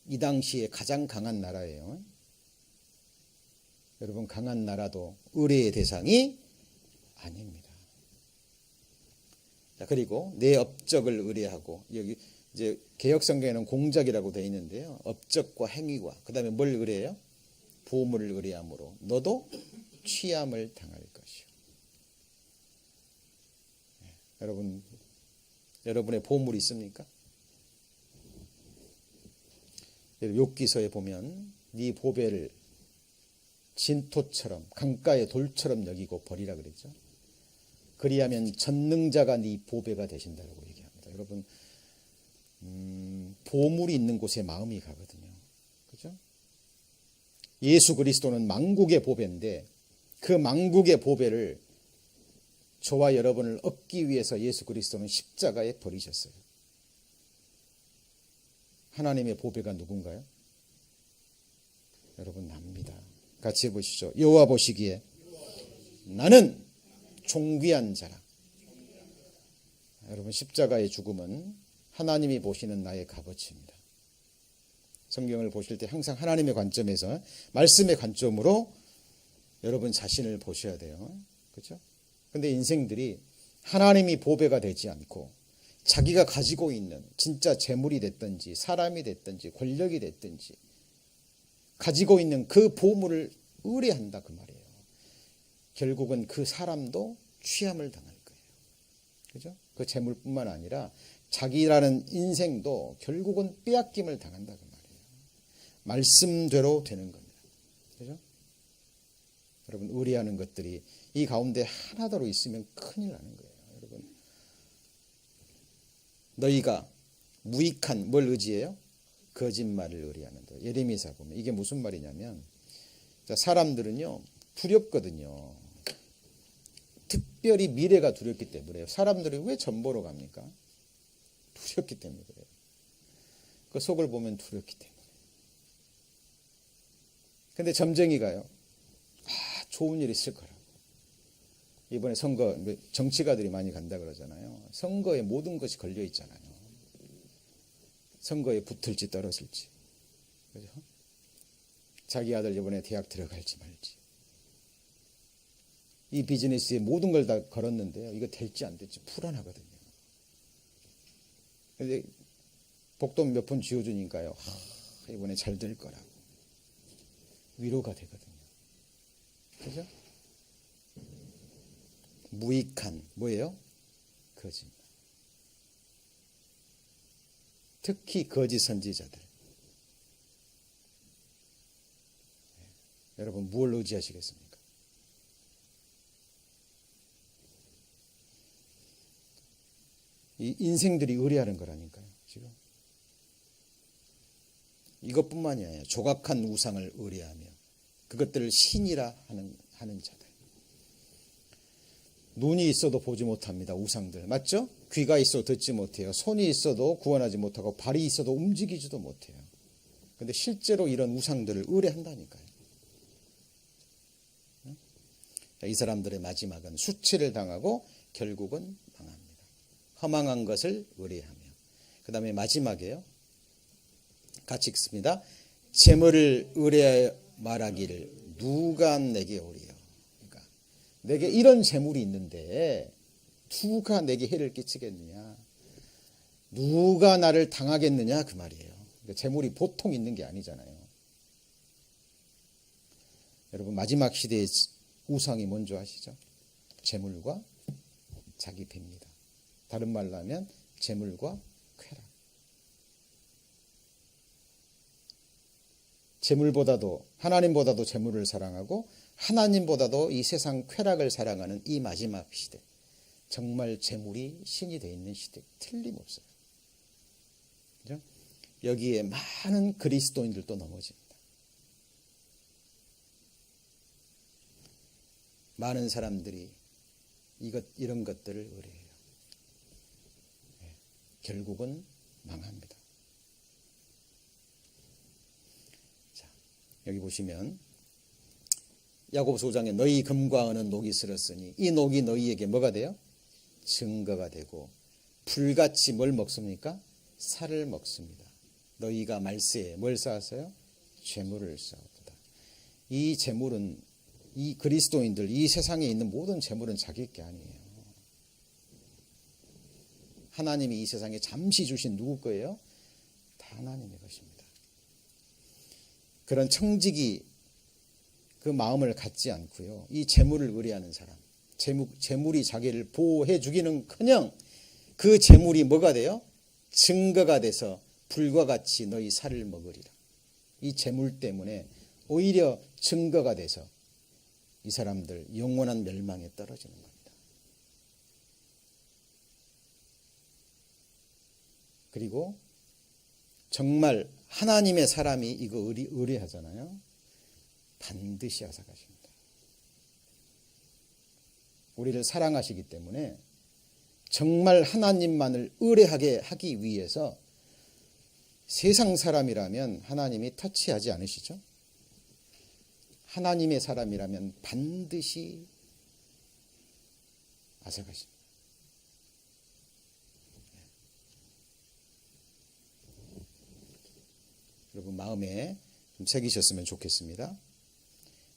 이 당시에 가장 강한 나라예요. 여러분, 강한 나라도 의뢰의 대상이 아닙니다. 자, 그리고 내 업적을 의뢰하고, 여기 이제 개역성경에는 공작이라고 되어 있는데요, 업적과 행위와 그다음에 뭘 의뢰해요? 보물을 의뢰함으로 너도 취함을 당할 것이요. 여러분, 여러분의 보물이 있습니까? 욥기서에 보면 네 보배를 진토처럼 강가의 돌처럼 여기고 버리라 그랬죠. 그리하면 전능자가 네 보배가 되신다고 얘기합니다. 여러분, 보물이 있는 곳에 마음이 가거든요. 그죠? 예수 그리스도는 만국의 보배인데 그 만국의 보배를 저와 여러분을 얻기 위해서 예수 그리스도는 십자가에 버리셨어요. 하나님의 보배가 누군가요? 여러분, 납니다. 같이 해보시죠. 여호와 보시기에 나는 존귀한 자라. 여러분, 십자가의 죽음은 하나님이 보시는 나의 값어치입니다. 성경을 보실 때 항상 하나님의 관점에서, 말씀의 관점으로 여러분 자신을 보셔야 돼요. 그렇죠? 근데 인생들이 하나님이 보배가 되지 않고 자기가 가지고 있는 진짜 재물이 됐든지 사람이 됐든지 권력이 됐든지 가지고 있는 그 보물을 의뢰한다 그 말이에요. 결국은 그 사람도 취함을 당할 거예요. 그죠? 그 재물뿐만 아니라 자기라는 인생도 결국은 빼앗김을 당한다 그 말이에요. 말씀대로 되는 겁니다. 그죠? 여러분, 의뢰하는 것들이 이 가운데 하나더러 있으면 큰일 나는 거예요. 여러분, 너희가 무익한 뭘 의지해요? 거짓말을 의뢰하는데. 예레미야 보면 이게 무슨 말이냐면, 사람들은요 두렵거든요. 특별히 미래가 두렵기 때문에요. 사람들이 왜 점 보러 갑니까? 두렵기 때문에 그래요. 그 속을 보면 두렵기 때문에. 근데 점쟁이가요, 좋은 일 있을 거라고. 이번에 선거, 정치가들이 많이 간다 그러잖아요. 선거에 모든 것이 걸려 있잖아요. 선거에 붙을지 떨어질지. 그죠? 자기 아들 이번에 대학 들어갈지 말지. 이 비즈니스에 모든 걸 다 걸었는데요. 이거 될지 안 될지 불안하거든요. 근데 복돈 몇 푼 쥐어주니까요. 이번에 잘 될 거라고. 위로가 되거든요. 그죠? 무익한 뭐예요? 거짓말. 특히 거짓 선지자들. 여러분, 무엇을 의지하시겠습니까? 이 인생들이 의뢰하는 거라니까요. 지금 이것뿐만이 아니라 조각한 우상을 의뢰하며 그것들을 신이라 하는 자들. 눈이 있어도 보지 못합니다. 우상들. 맞죠? 귀가 있어도 듣지 못해요. 손이 있어도 구원하지 못하고 발이 있어도 움직이지도 못해요. 근데 실제로 이런 우상들을 의뢰한다니까요. 이 사람들의 마지막은 수치를 당하고 결국은 망합니다. 허망한 것을 의뢰하며. 그 다음에 마지막이에요. 같이 읽습니다. 재물을 의뢰하여 말하기를 누가 내게 오리요. 그러니까 내게 이런 재물이 있는데 누가 내게 해를 끼치겠느냐. 누가 나를 당하겠느냐 그 말이에요. 그러니까 재물이 보통 있는 게 아니잖아요. 여러분, 마지막 시대의 우상이 뭔지 아시죠? 재물과 자기 배입니다. 다른 말로 하면 재물과 쾌락. 재물보다도 하나님보다도 재물을 사랑하고 하나님보다도 이 세상 쾌락을 사랑하는 이 마지막 시대. 정말 재물이 신이 되어 있는 시대. 틀림없어요. 그죠? 여기에 많은 그리스도인들도 넘어집니다. 많은 사람들이 이런 것들을 의뢰해요. 결국은 망합니다. 자, 여기 보시면 야고보서 5장에 너희 금과 은은 녹이 슬었으니 이 녹이 너희에게 뭐가 돼요? 증거가 되고 불같이 뭘 먹습니까? 살을 먹습니다. 너희가 말세에 뭘 쌓았어요? 재물을 쌓았다. 이 재물은 이 그리스도인들, 이 세상에 있는 모든 재물은 자기 게 아니에요. 하나님이 이 세상에 잠시 주신 누구 거예요? 다 하나님의 것입니다. 그런 청지기 그 마음을 갖지 않고요. 이 재물을 의뢰하는 사람, 재물이 자기를 보호해 주기는커녕 그 재물이 뭐가 돼요? 증거가 돼서 불과 같이 너희 살을 먹으리라. 이 재물 때문에 오히려 증거가 돼서 이 사람들 영원한 멸망에 떨어지는 겁니다. 그리고 정말 하나님의 사람이 이거 의뢰하잖아요. 반드시 앗아가십니다. 우리를 사랑하시기 때문에 정말 하나님만을 의뢰하게 하기 위해서 세상 사람이라면 하나님이 터치하지 않으시죠? 하나님의 사람이라면 반드시 앗아가십니다. 여러분 마음에 좀 새기셨으면 좋겠습니다.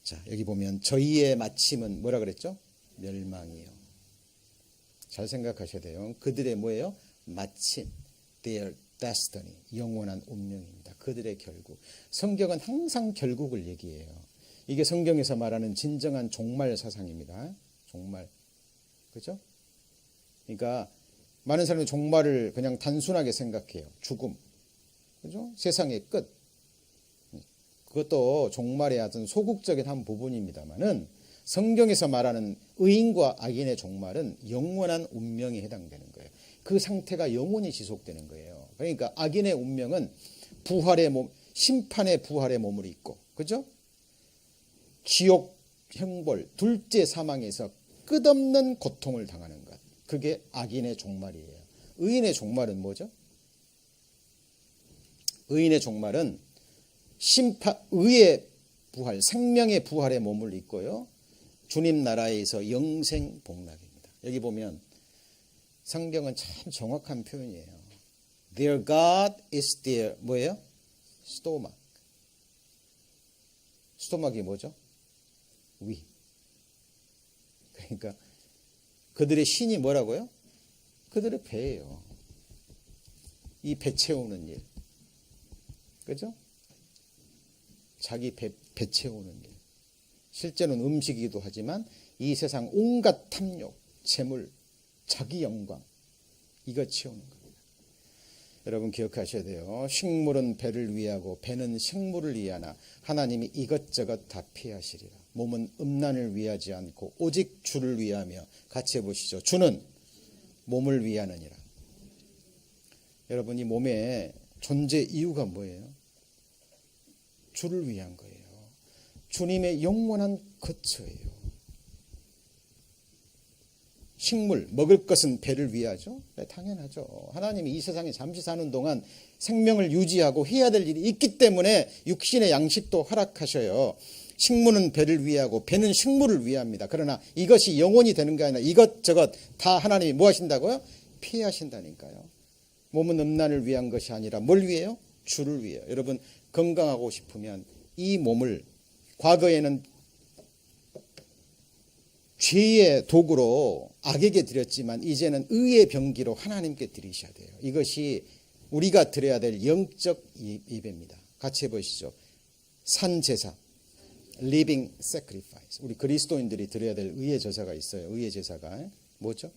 자, 여기 보면 저희의 마침은 뭐라 그랬죠? 멸망이요. 잘 생각하셔야 돼요. 그들의 뭐예요? 마침, their destiny, 영원한 운명입니다. 그들의 결국. 성경은 항상 결국을 얘기해요. 이게 성경에서 말하는 진정한 종말 사상입니다. 종말. 그죠? 그러니까 많은 사람이 종말을 그냥 단순하게 생각해요. 죽음. 그죠? 세상의 끝. 그것도 종말의 어떤 소극적인 한 부분입니다만은 성경에서 말하는 의인과 악인의 종말은 영원한 운명에 해당되는 거예요. 그 상태가 영원히 지속되는 거예요. 그러니까 악인의 운명은 부활의 몸, 심판의 부활의 몸을 입고, 그죠? 지옥 형벌, 둘째 사망에서 끝없는 고통을 당하는 것. 그게 악인의 종말이에요. 의인의 종말은 뭐죠? 의인의 종말은 의의 부활, 생명의 부활의 몸을 입고요. 주님 나라에서 영생 복락입니다. 여기 보면 성경은 참 정확한 표현이에요. Their God is their 뭐예요? 스토막. 스토막이 뭐죠? 위. 그러니까 그들의 신이 뭐라고요? 그들의 배예요. 이 배 채우는 일. 그죠? 자기 배 채우는 일. 실제는 음식이기도 하지만 이 세상 온갖 탐욕, 재물, 자기 영광 이거 채우는 겁니다. 여러분 기억하셔야 돼요. 식물은 배를 위하고 배는 식물을 위하나 하나님이 이것저것 다 피하시리라. 몸은 음란을 위하지 않고 오직 주를 위하며 같이 해보시죠. 주는 몸을 위하느니라. 여러분 이 몸의 존재 이유가 뭐예요? 주를 위한 거예요. 주님의 영원한 거처예요. 식물, 먹을 것은 배를 위하죠? 네, 당연하죠. 하나님이 이 세상에 잠시 사는 동안 생명을 유지하고 해야 될 일이 있기 때문에 육신의 양식도 허락하셔요. 식물은 배를 위하고 배는 식물을 위합니다. 그러나 이것이 영원히 되는 게 아니라 이것저것 다 하나님이 뭐 하신다고요? 피하신다니까요. 몸은 음란을 위한 것이 아니라 뭘 위해요? 주를 위해요. 여러분 건강하고 싶으면 이 몸을 과거에는 죄의 도구로 악에게 드렸지만 이제는 의의 병기로 하나님께 드리셔야 돼요. 이것이 우리가 드려야 될 영적 예배입니다. 같이 해보시죠. 산제사, living sacrifice. 우리 그리스도인들이 드려야 될 의의 제사가 있어요. 의의 제사가 뭐죠?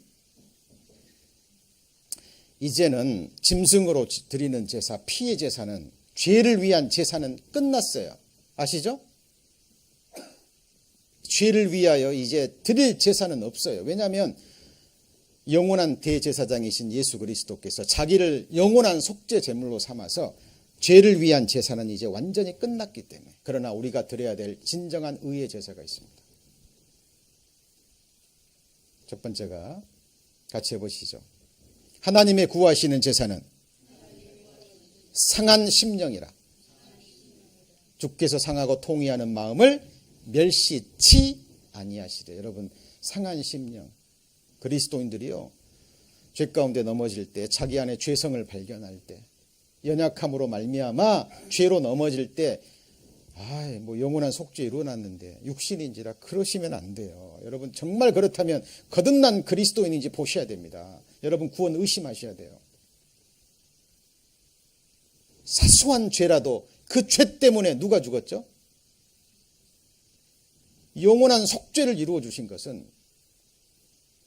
이제는 짐승으로 드리는 제사, 피의 제사는 죄를 위한 제사는 끝났어요. 아시죠? 죄를 위하여 이제 드릴 제사는 없어요. 왜냐하면 영원한 대제사장이신 예수 그리스도께서 자기를 영원한 속죄 제물로 삼아서 죄를 위한 제사는 이제 완전히 끝났기 때문에. 그러나 우리가 드려야 될 진정한 의의 제사가 있습니다. 첫 번째가 같이 해보시죠. 하나님의 구하시는 제사는 상한 심령이라. 주께서 상하고 통회하는 마음을 멸시치 아니하시되. 여러분 상한 심령. 그리스도인들이요. 죄 가운데 넘어질 때 자기 안에 죄성을 발견할 때 연약함으로 말미암아 죄로 넘어질 때 뭐 영원한 속죄 이루어놨는데 육신인지라 그러시면 안 돼요. 여러분 정말 그렇다면 거듭난 그리스도인인지 보셔야 됩니다. 여러분 구원 의심하셔야 돼요. 사소한 죄라도 그 죄 때문에 누가 죽었죠? 영원한 속죄를 이루어 주신 것은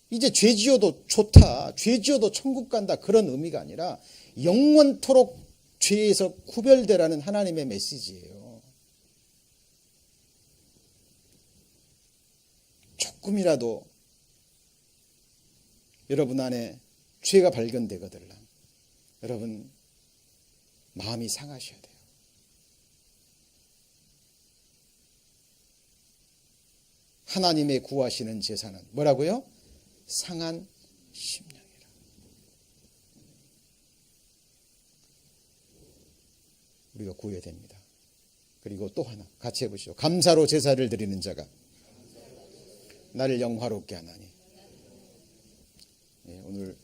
이제 죄 지어도 좋다, 죄 지어도 천국 간다 그런 의미가 아니라 영원토록 죄에서 구별되라는 하나님의 메시지예요. 조금이라도 여러분 안에 죄가 발견되거든요. 여러분 마음이 상하셔야 돼요. 하나님의 구하시는 제사는 뭐라고요? 상한 심령이라. 우리가 구해야 됩니다. 그리고 또 하나 같이 해보시죠. 감사로 제사를 드리는 자가 나를 영화롭게 하나니. 예, 오늘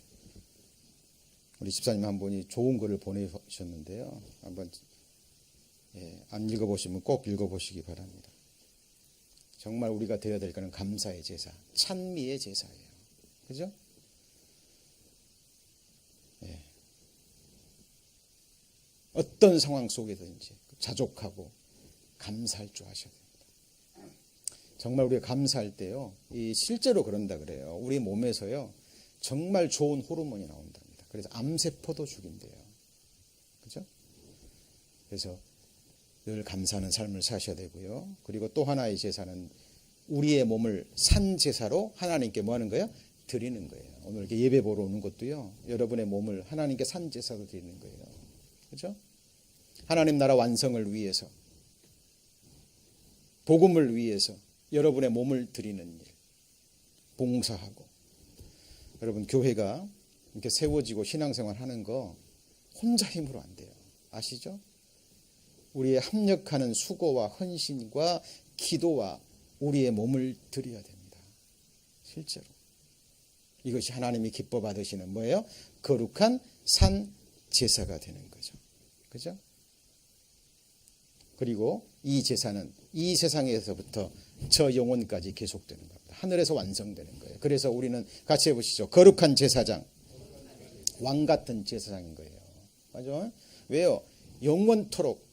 우리 집사님 한 분이 좋은 글을 보내셨는데요. 한번 안 읽어보시면 꼭 읽어보시기 바랍니다. 정말 우리가 드려야 될 것은 감사의 제사, 찬미의 제사예요. 그죠? 예. 어떤 상황 속에든지 자족하고 감사할 줄 아셔야 됩니다. 정말 우리가 감사할 때요, 실제로 그런다 그래요. 우리 몸에서요, 정말 좋은 호르몬이 나온답니다. 그래서 암세포도 죽인대요. 그죠? 그래서 늘 감사하는 삶을 사셔야 되고요. 그리고 또 하나의 제사는 우리의 몸을 산 제사로 하나님께 뭐 하는 거예요? 드리는 거예요. 오늘 이렇게 예배 보러 오는 것도요, 여러분의 몸을 하나님께 산 제사로 드리는 거예요. 그죠? 하나님 나라 완성을 위해서, 복음을 위해서 여러분의 몸을 드리는 일, 봉사하고. 여러분, 교회가 이렇게 세워지고 신앙생활 하는 거 혼자 힘으로 안 돼요. 아시죠? 우리의 합력하는 수고와 헌신과 기도와 우리의 몸을 드려야 됩니다. 실제로. 이것이 하나님이 기뻐 받으시는 뭐예요? 거룩한 산 제사가 되는 거죠. 그죠? 그리고 이 제사는 이 세상에서부터 저 영혼까지 계속되는 겁니다. 하늘에서 완성되는 거예요. 그래서 우리는 같이 해보시죠. 거룩한 제사장, 왕 같은 제사장인 거예요. 맞죠? 왜요? 영원토록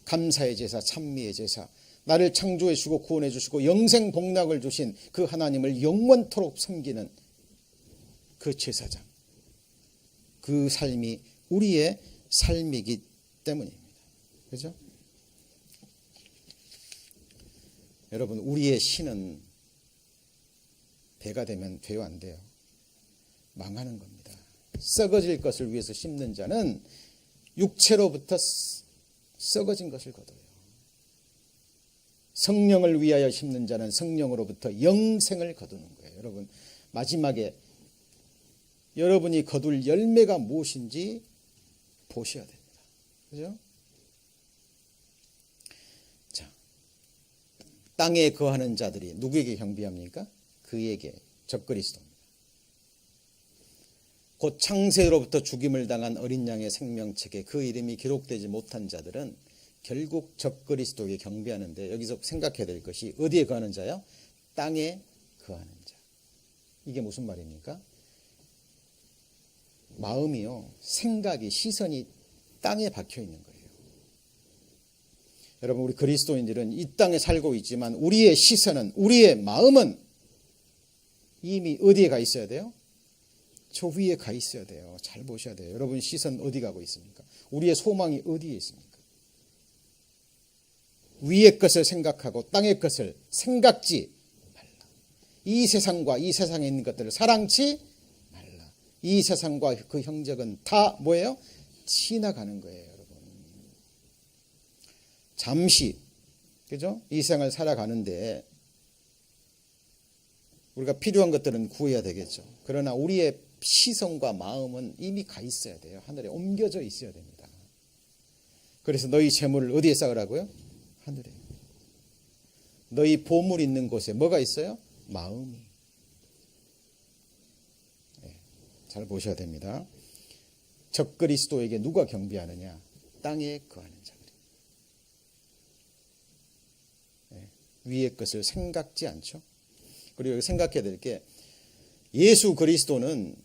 감사의 제사, 찬미의 제사, 나를 창조해 주시고 구원해 주시고 영생 복락을 주신 그 하나님을 영원토록 섬기는 그 제사장, 그 삶이 우리의 삶이기 때문입니다. 그죠? 여러분, 우리의 신은 배가 되면 돼요, 안 돼요? 망하는 겁니다. 썩어질 것을 위해서 심는 자는 육체로부터 썩어진 것을 거둬요. 성령을 위하여 심는 자는 성령으로부터 영생을 거두는 거예요. 여러분, 마지막에 여러분이 거둘 열매가 무엇인지 보셔야 됩니다. 그죠? 자, 땅에 거하는 자들이 누구에게 경비합니까? 그에게, 적그리스도입니다. 곧 창세로부터 죽임을 당한 어린 양의 생명책에 그 이름이 기록되지 못한 자들은 결국 적그리스도에게 경배하는데, 여기서 생각해야 될 것이 어디에 거하는 자요? 땅에 거하는 자. 이게 무슨 말입니까? 마음이요, 생각이, 시선이 땅에 박혀 있는 거예요. 여러분, 우리 그리스도인들은 이 땅에 살고 있지만 우리의 시선은, 우리의 마음은 이미 어디에 가 있어야 돼요? 저 위에 가 있어야 돼요. 잘 보셔야 돼요. 여러분 시선 어디 가고 있습니까? 우리의 소망이 어디에 있습니까? 위의 것을 생각하고 땅의 것을 생각지 말라. 이 세상과 이 세상에 있는 것들을 사랑치 말라. 이 세상과 그 형적은 다 뭐예요? 지나가는 거예요, 여러분. 잠시, 그죠? 이 세상을 살아가는데 우리가 필요한 것들은 구해야 되겠죠. 그러나 우리의 시선과 마음은 이미 가 있어야 돼요. 하늘에 옮겨져 있어야 됩니다. 그래서 너희 재물을 어디에 쌓으라고요? 하늘에. 너희 보물 있는 곳에 뭐가 있어요? 마음이. 네, 잘 보셔야 됩니다. 적그리스도에게 누가 경배하느냐? 땅에 거하는 자들. 네, 위의 것을 생각지 않죠. 그리고 여기 생각해야 될 게, 예수 그리스도는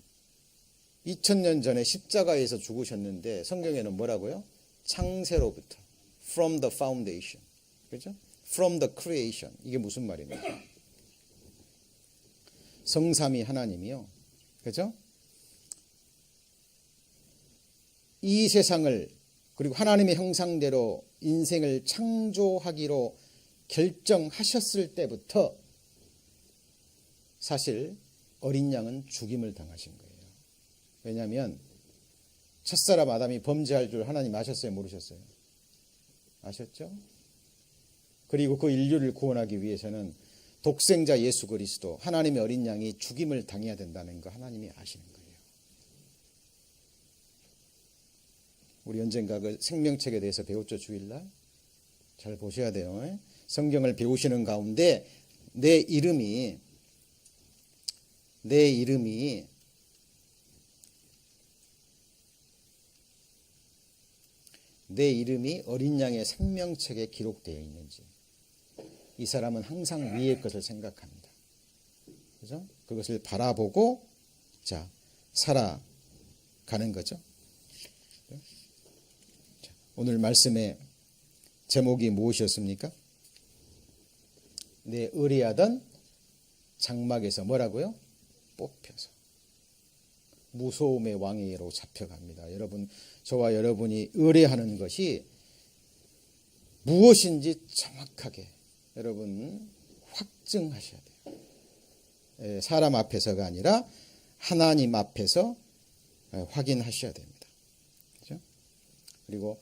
2000년 전에 십자가에서 죽으셨는데 성경에는 뭐라고요? 창세로부터, from the foundation, 그죠? from the creation. 이게 무슨 말입니까? 성삼위 하나님이요, 그죠? 이 세상을, 그리고 하나님의 형상대로 인생을 창조하기로 결정하셨을 때부터 사실 어린 양은 죽임을 당하신 거예요. 왜냐하면 첫사람 아담이 범죄할 줄 하나님 아셨어요? 모르셨어요? 아셨죠? 그리고 그 인류를 구원하기 위해서는 독생자 예수 그리스도, 하나님의 어린 양이 죽임을 당해야 된다는 거 하나님이 아시는 거예요. 우리 언젠가 그 생명책에 대해서 배웠죠, 주일날. 잘 보셔야 돼요. 성경을 배우시는 가운데 내 이름이 어린 양의 생명책에 기록되어 있는지, 이 사람은 항상 위의 것을 생각합니다. 그죠? 그것을 바라보고 자 살아가는 거죠. 자, 오늘 말씀의 제목이 무엇이었습니까? 내 의뢰하던 장막에서 뭐라고요? 뽑혀서 무소음의 왕위로 잡혀갑니다. 여러분, 저와 여러분이 의뢰하는 것이 무엇인지 정확하게 여러분 확증하셔야 돼요. 사람 앞에서가 아니라 하나님 앞에서 확인하셔야 됩니다. 그렇죠? 그리고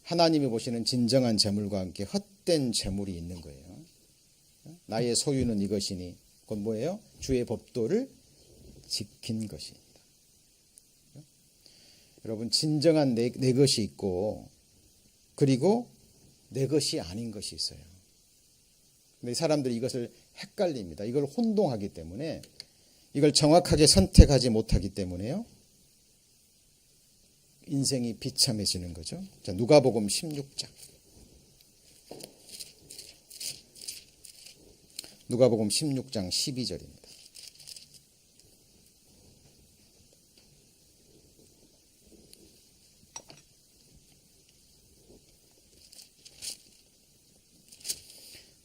하나님이 보시는 진정한 재물과 함께 헛된 재물이 있는 거예요. 나의 소유는 이것이니 그건 뭐예요? 주의 법도를 지킨 것입니다. 여러분, 진정한 내 것이 있고 그리고 내 것이 아닌 것이 있어요. 근데 사람들이 이것을 헷갈립니다. 이걸 혼동하기 때문에, 이걸 정확하게 선택하지 못하기 때문에요, 인생이 비참해지는 거죠. 자, 누가복음 16장. 누가복음 16장 12절입니다.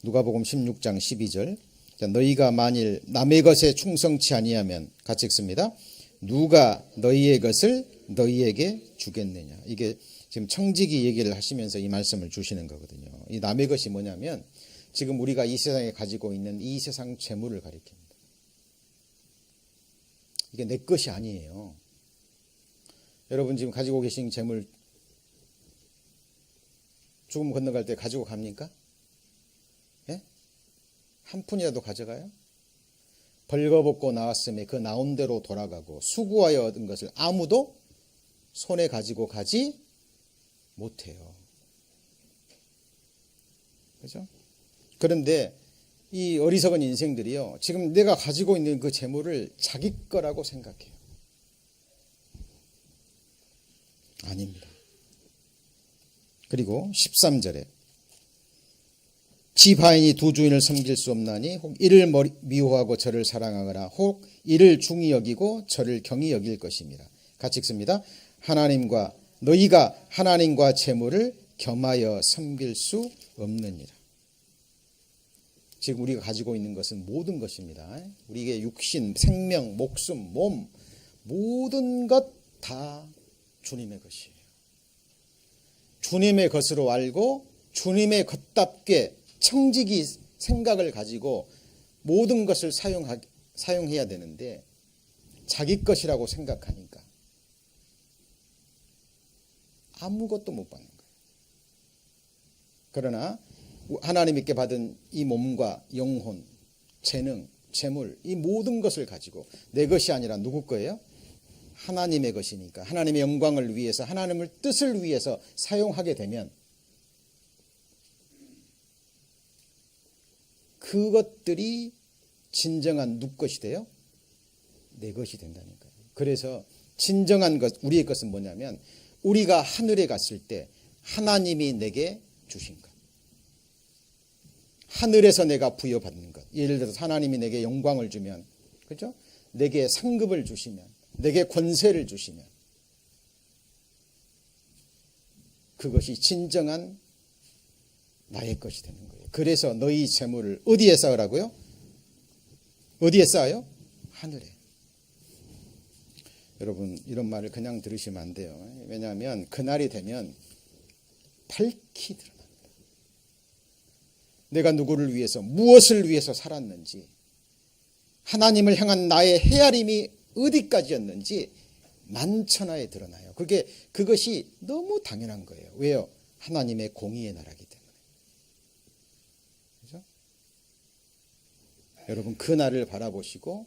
누가복음 16장 12절. 자, 너희가 만일 남의 것에 충성치 아니하면, 같이 읽습니다. 누가 너희의 것을 너희에게 주겠느냐. 이게 지금 청지기 얘기를 하시면서 이 말씀을 주시는 거거든요. 이 남의 것이 뭐냐면 지금 우리가 이 세상에 가지고 있는 이 세상 재물을 가리킵니다. 이게 내 것이 아니에요. 여러분 지금 가지고 계신 재물 죽음 건너갈 때 가지고 갑니까? 예? 한 푼이라도 가져가요? 벌거벗고 나왔음에 그 나온 대로 돌아가고 수고하여 얻은 것을 아무도 손에 가지고 가지 못해요. 그렇죠? 그런데 이 어리석은 인생들이요, 지금 내가 가지고 있는 그 재물을 자기 거라고 생각해요. 아닙니다. 그리고 13절에 집 하인이 두 주인을 섬길 수 없나니 혹 이를 미워하고 저를 사랑하거나 혹 이를 중히 여기고 저를 경히 여길 것입니다. 같이 읽습니다. 너희가 하나님과 재물을 겸하여 섬길 수 없느니라. 지금 우리가 가지고 있는 것은 모든 것입니다. 우리의 육신, 생명, 목숨, 몸, 모든 것 다 주님의 것이에요. 주님의 것으로 알고 주님의 것답게 청지기 생각을 가지고 모든 것을 사용해야 되는데 자기 것이라고 생각하니까 아무것도 못 받는 거예요. 그러나 하나님께 받은 이 몸과 영혼, 재능, 재물, 이 모든 것을 가지고 내 것이 아니라 누구 거예요? 하나님의 것이니까 하나님의 영광을 위해서, 하나님의 뜻을 위해서 사용하게 되면 그것들이 진정한 누구 것이 돼요? 내 것이 된다니까요. 그래서 진정한 것, 우리의 것은 뭐냐면 우리가 하늘에 갔을 때 하나님이 내게 주신 것, 하늘에서 내가 부여받는 것. 예를 들어서 하나님이 내게 영광을 주면, 그렇죠? 내게 상급을 주시면, 내게 권세를 주시면 그것이 진정한 나의 것이 되는 거예요. 그래서 너희 재물을 어디에 쌓으라고요? 어디에 쌓아요? 하늘에. 여러분, 이런 말을 그냥 들으시면 안 돼요. 왜냐하면 그날이 되면 밝히 드러납니다. 내가 누구를 위해서, 무엇을 위해서 살았는지, 하나님을 향한 나의 헤아림이 어디까지였는지 만천하에 드러나요. 그것이 너무 당연한 거예요. 왜요? 하나님의 공의의 나라이기 때문에. 그렇죠? 여러분, 그 날을 바라보시고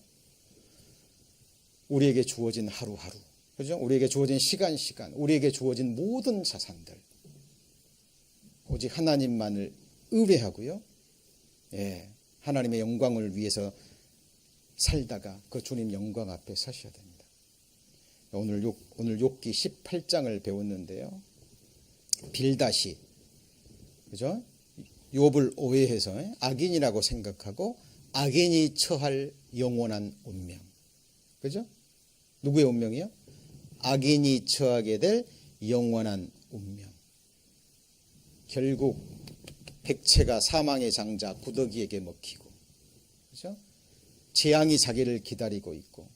우리에게 주어진 하루하루, 그죠? 우리에게 주어진 시간, 우리에게 주어진 모든 자산들. 오직 하나님만을 의뢰하고요. 예, 하나님의 영광을 위해서 살다가 그 주님 영광 앞에 서셔야 됩니다. 오늘 욥기 18장을 배웠는데요. 빌닷이, 그죠? 욥을 오해해서 악인이라고 생각하고 악인이 처할 영원한 운명. 그죠? 누구의 운명이요? 악인이 처하게 될 영원한 운명. 결국 백체가 사망의 장자 구더기에게 먹히고, 그죠? 재앙이 자기를 기다리고 있고,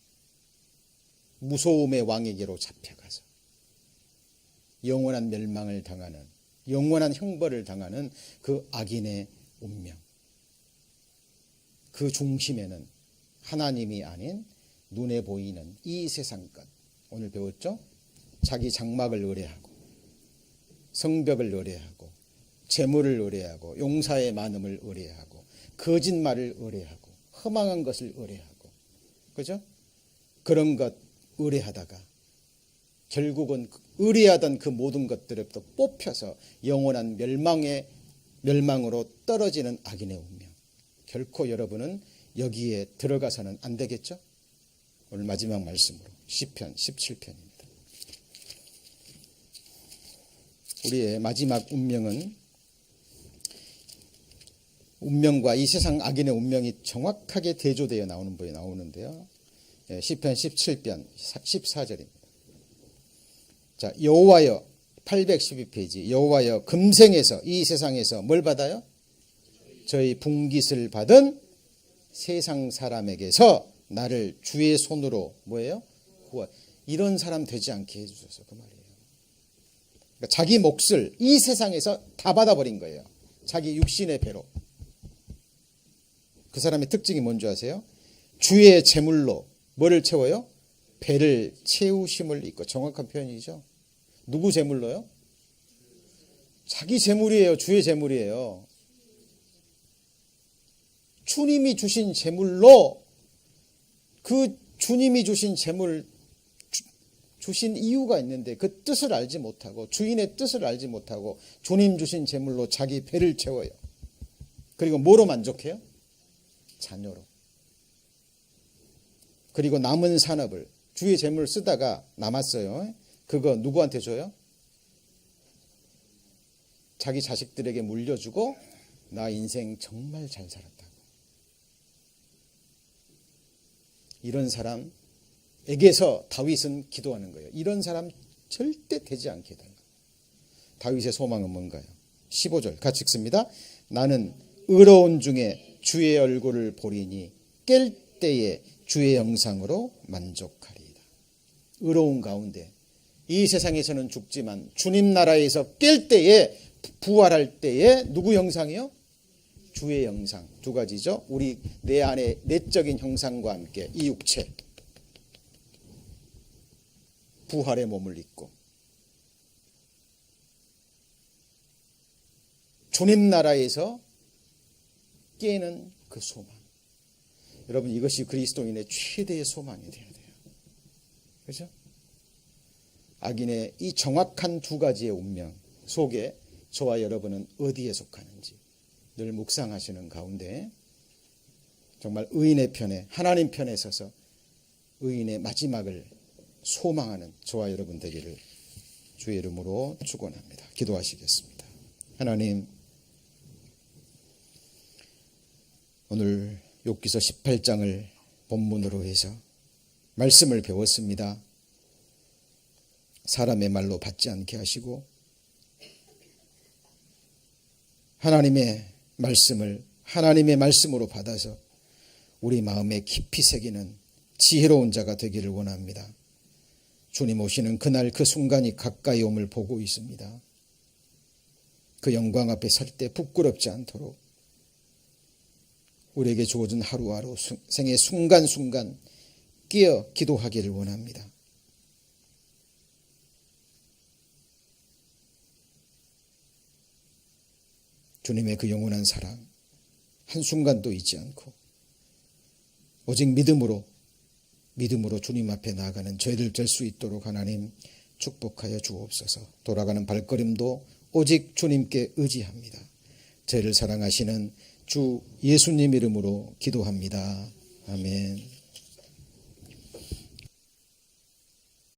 무소음의 왕에게로 잡혀가서 영원한 멸망을 당하는, 영원한 형벌을 당하는 그 악인의 운명. 그 중심에는 하나님이 아닌 눈에 보이는 이 세상 것. 오늘 배웠죠? 자기 장막을 의뢰하고, 성벽을 의뢰하고, 재물을 의뢰하고, 용사의 많음을 의뢰하고, 거짓말을 의뢰하고, 허망한 것을 의뢰하고, 그죠? 그런 것 의뢰하다가 결국은 의뢰하던 그 모든 것들부터 뽑혀서 영원한 멸망으로 떨어지는 악인의 운명. 결코 여러분은 여기에 들어가서는 안 되겠죠? 오늘 마지막 말씀으로 시편 17편입니다. 우리의 마지막 운명과 이 세상 악인의 운명이 정확하게 대조되어 나오는데요. 시편 17편 14절입니다. 자, 여호와여, 812페이지. 여호와여, 금생에서, 이 세상에서 뭘 받아요? 저희 분깃을 받은 세상 사람에게서 나를 주의 손으로 뭐예요? 구원. 이런 사람 되지 않게 해주셔서 그 말이에요. 그러니까 자기 몫을 이 세상에서 다 받아버린 거예요. 자기 육신의 배로. 그 사람의 특징이 뭔지 아세요? 주의 재물로 뭐를 채워요? 배를 채우심을 입고. 정확한 표현이죠. 누구 재물로요? 자기 재물이에요. 주의 재물이에요. 주님이 주신 재물로, 그 주님이 주신 재물 주신 이유가 있는데 그 뜻을 알지 못하고, 주인의 뜻을 알지 못하고 주님 주신 재물로 자기 배를 채워요. 그리고 뭐로 만족해요? 자녀로. 그리고 남은 산업을, 주의 재물을 쓰다가 남았어요. 그거 누구한테 줘요? 자기 자식들에게 물려주고, 나 인생 정말 잘 살았다고. 이런 사람에게서 다윗은 기도하는 거예요. 이런 사람 절대 되지 않게 해달라. 다윗의 소망은 뭔가요? 15절 같이 읽습니다. 나는 의로운 중에 주의 얼굴을 보리니 깰 때에 주의 형상으로 만족하리이다. 의로운 가운데 이 세상에서는 죽지만 주님 나라에서 깰 때에, 부활할 때에 누구 형상이요? 주의 형상. 두 가지죠. 우리 내 안에 내적인 형상과 함께 이 육체, 부활의 몸을 입고 주님 나라에서 깨는 그 소망. 여러분, 이것이 그리스도인의 최대의 소망이 되어야 돼요. 그렇죠? 악인의 이 정확한 두 가지의 운명 속에 저와 여러분은 어디에 속하는지 늘 묵상하시는 가운데 정말 의인의 편에, 하나님 편에 서서 의인의 마지막을 소망하는 저와 여러분 되기를 주의 이름으로 축원합니다. 기도하시겠습니다. 하나님, 오늘 욥기서 18장을 본문으로 해서 말씀을 배웠습니다. 사람의 말로 받지 않게 하시고 하나님의 말씀을 하나님의 말씀으로 받아서 우리 마음에 깊이 새기는 지혜로운 자가 되기를 원합니다. 주님 오시는 그날 그 순간이 가까이 옴을 보고 있습니다. 그 영광 앞에 설 때 부끄럽지 않도록 우리에게 주어진 하루하루 생의 순간순간 깨어 기도하기를 원합니다. 주님의 그 영원한 사랑 한순간도 잊지 않고 오직 믿음으로 믿음으로 주님 앞에 나아가는 저희들 될 수 있도록 하나님 축복하여 주옵소서. 돌아가는 발걸음도 오직 주님께 의지합니다. 저희를 사랑하시는 주 예수님 이름으로 기도합니다. 아멘.